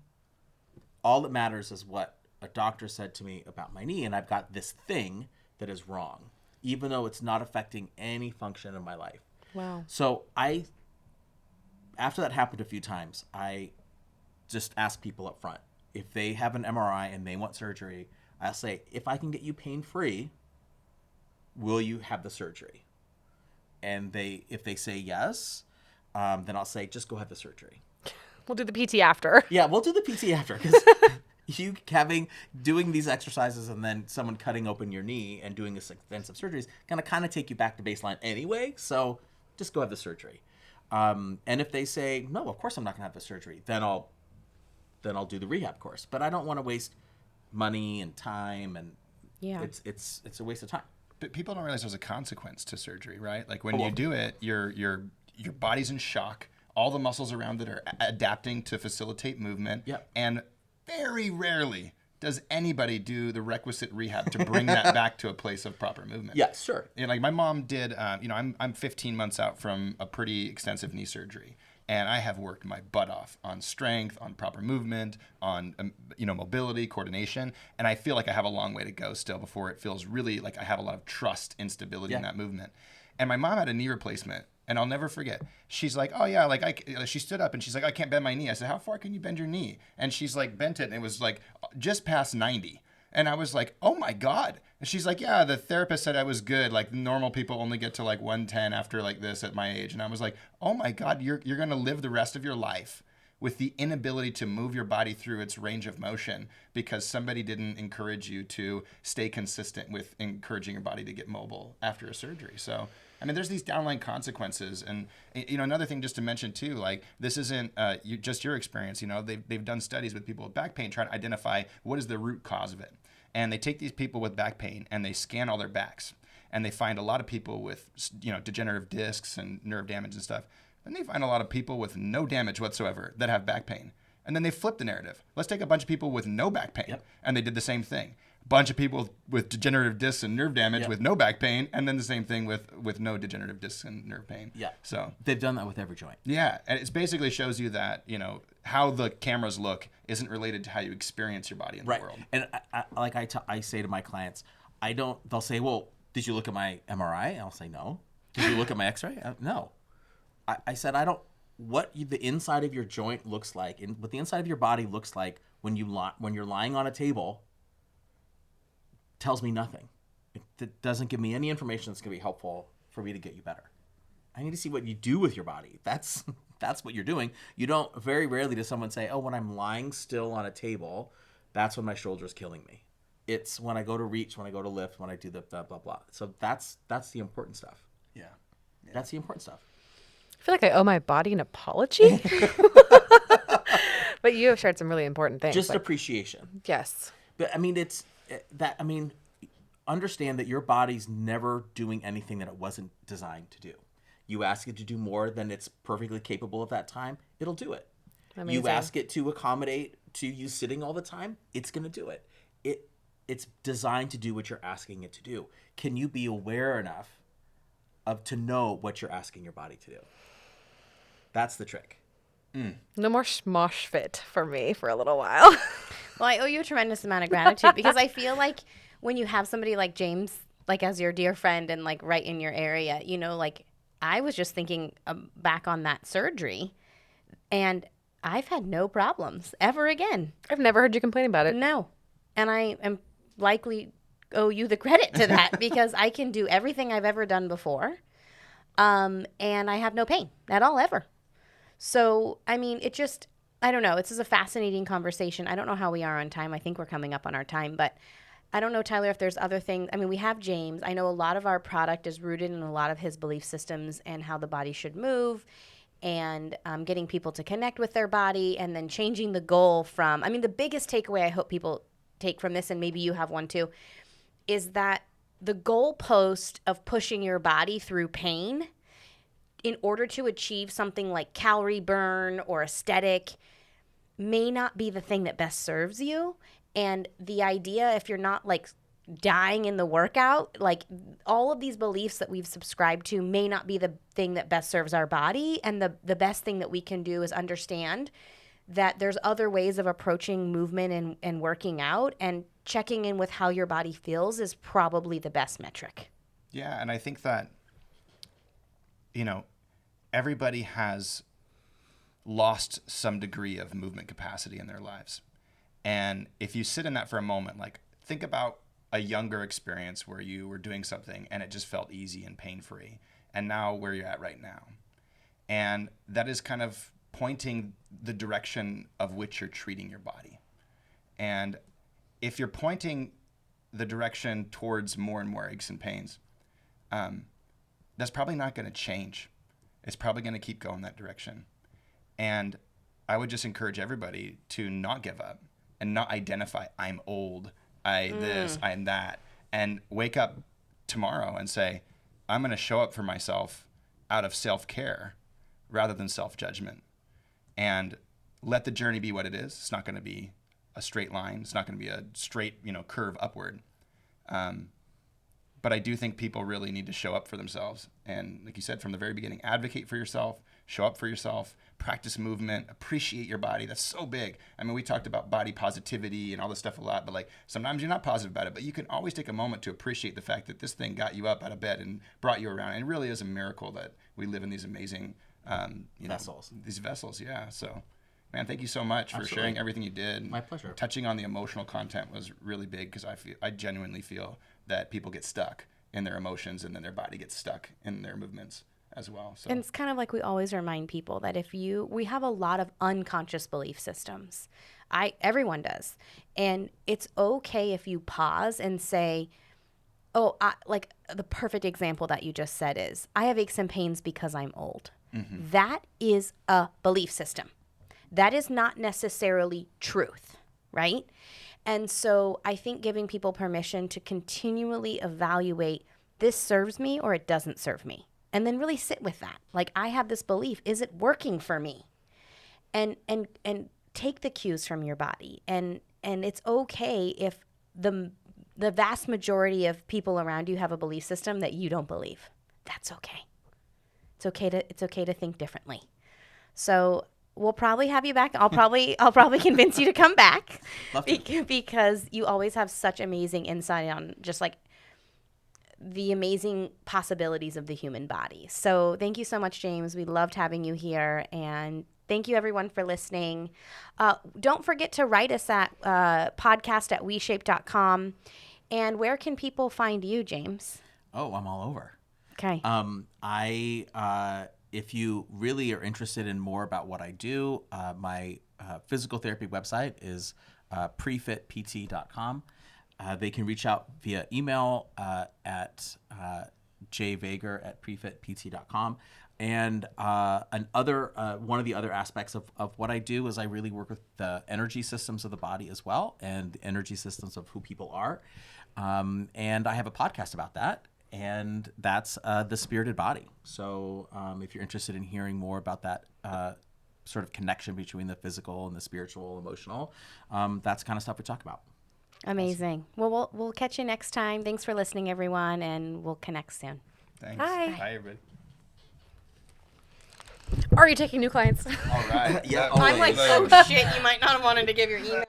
All that matters is what a doctor said to me about my knee, and I've got this thing that is wrong, even though it's not affecting any function in my life. Wow. So after that happened a few times, I just ask people up front. If they have an MRI and they want surgery, I'll say, if I can get you pain-free, will you have the surgery? And if they say yes, then I'll say, just go have the surgery. We'll do the PT after. Yeah, we'll do the PT after, because you doing these exercises and then someone cutting open your knee and doing this extensive surgery is going to kind of take you back to baseline anyway. So just go have the surgery. And if they say no, of course I'm not going to have the surgery, then I'll do the rehab course. But I don't want to waste money and time, and Yeah. it's a waste of time. But people don't realize there's a consequence to surgery, right? Like when you do it, your body's in shock. All the muscles around it are adapting to facilitate movement. Yep. And very rarely does anybody do the requisite rehab to bring that back to a place of proper movement. Yeah, sure. And like my mom did, I'm 15 months out from a pretty extensive knee surgery. And I have worked my butt off on strength, on proper movement, on mobility, coordination, and I feel like I have a long way to go still before it feels really like I have a lot of trust and stability in that movement. And my mom had a knee replacement, and I'll never forget. She's like, "Oh yeah," she stood up and she's like, "I can't bend my knee." I said, "How far can you bend your knee?" And she's like, bent it, and it was like just past 90. And I was like, "Oh my God." And she's like, "Yeah, the therapist said I was good. Like normal people only get to like 110 after like this at my age." And I was like, "Oh my God, you're going to live the rest of your life with the inability to move your body through its range of motion because somebody didn't encourage you to stay consistent with encouraging your body to get mobile after a surgery." So, I mean, there's these downline consequences. And, another thing just to mention too, like this isn't just your experience. They've done studies with people with back pain trying to identify what is the root cause of it. And they take these people with back pain and they scan all their backs. And they find a lot of people with, degenerative discs and nerve damage and stuff. And they find a lot of people with no damage whatsoever that have back pain. And then they flip the narrative. Let's take a bunch of people with no back pain. Yep. And they did the same thing. Bunch of people with degenerative discs and nerve damage with no back pain. And then the same thing with no degenerative discs and nerve pain. Yeah. So They've done that with every joint. yeah. And it basically shows you that, how the cameras look isn't related to how you experience your body in the world. And I say to my clients, they'll say, well, did you look at my MRI? I'll say, no. Did you look at my x-ray? No. I said, what the inside of your joint looks like and what the inside of your body looks like when you're lying on a table tells me nothing. It doesn't give me any information that's going to be helpful for me to get you better. I need to see what you do with your body. That's what you're doing. You don't, very rarely does someone say, oh, when I'm lying still on a table, that's when my shoulder's killing me. It's when I go to reach, when I go to lift, when I do the blah, blah, blah. So that's the important stuff. Yeah. That's the important stuff. I feel like I owe my body an apology. But you have shared some really important things. Just appreciation. Yes. But I mean, understand that your body's never doing anything that it wasn't designed to do. You ask it to do more than it's perfectly capable of that time, it'll do it. Amazing. You ask it to accommodate to you sitting all the time, it's going to do it. It's designed to do what you're asking it to do. Can you be aware enough to know what you're asking your body to do? That's the trick. No more schmosh fit for me for a little while. Well, I owe you a tremendous amount of gratitude because I feel like when you have somebody like James, like as your dear friend and like right in your area, like I was just thinking back on that surgery and I've had no problems ever again. I've never heard you complain about it. No. And I am likely owe you the credit to that because I can do everything I've ever done before. And I have no pain at all ever. So, I mean, I don't know. This is a fascinating conversation. I don't know how we are on time. I think we're coming up on our time, but I don't know, Tyler, if there's other things. I mean, we have James. I know a lot of our product is rooted in a lot of his belief systems and how the body should move, and getting people to connect with their body, and then changing the goal from, I mean, the biggest takeaway I hope people take from this, and maybe you have one too, is that the goalpost of pushing your body through pain in order to achieve something like calorie burn or aesthetic may not be the thing that best serves you. And the idea, if you're not like dying in the workout, like all of these beliefs that we've subscribed to may not be the thing that best serves our body. And the best thing that we can do is understand that there's other ways of approaching movement and working out, and checking in with how your body feels is probably the best metric. Yeah, and I think that, everybody has lost some degree of movement capacity in their lives. And if you sit in that for a moment, like think about a younger experience where you were doing something and it just felt easy and pain-free, and now where you're at right now. And that is kind of pointing the direction of which you're treating your body. And if you're pointing the direction towards more and more aches and pains, that's probably not going to change. It's probably going to keep going that direction. And I would just encourage everybody to not give up and not identify, I'm old, this, I'm that, and wake up tomorrow and say, I'm going to show up for myself out of self-care rather than self-judgment. And let the journey be what it is. It's not going to be a straight line. It's not going to be a straight, curve upward. But I do think people really need to show up for themselves. And like you said, from the very beginning, advocate for yourself, show up for yourself, practice movement, appreciate your body. That's so big. I mean, we talked about body positivity and all this stuff a lot, but like sometimes you're not positive about it, but you can always take a moment to appreciate the fact that this thing got you up out of bed and brought you around. And it really is a miracle that we live in these amazing vessels. These vessels, yeah. So, man, thank you so much for sharing everything you did. My pleasure. Touching on the emotional content was really big because I genuinely feel that people get stuck in their emotions, and then their body gets stuck in their movements as well. So. And it's kind of like we always remind people that we have a lot of unconscious belief systems. Everyone does. And it's okay if you pause and say, like the perfect example that you just said is, I have aches and pains because I'm old. Mm-hmm. That is a belief system. That is not necessarily truth, right? And so I think giving people permission to continually evaluate, this serves me or it doesn't serve me. And then really sit with that. Like, I have this belief, is it working for me? And take the cues from your body. And it's okay if the vast majority of people around you have a belief system that you don't believe. That's okay. It's okay to think differently. So we'll probably have you back. I'll probably convince you to come back because you always have such amazing insight on just like the amazing possibilities of the human body. So thank you so much, James. We loved having you here, and thank you everyone for listening. Don't forget to write us at podcast@weshape.com. And where can people find you, James? Oh, I'm all over. Okay. If you really are interested in more about what I do, my physical therapy website is prefitpt.com. They can reach out via email at jvegher@prefitpt.com. And one of the other aspects of what I do is I really work with the energy systems of the body as well, and the energy systems of who people are. And I have a podcast about that. And that's The Spirited Body. So if you're interested in hearing more about that sort of connection between the physical and the spiritual, emotional, that's kind of stuff we talk about. Amazing. Well, we'll catch you next time. Thanks for listening, everyone, and we'll connect soon. Thanks. Bye. Bye, everybody. Are you taking new clients? All right. Yeah. I'm like, oh shit, you might not have wanted to give your email.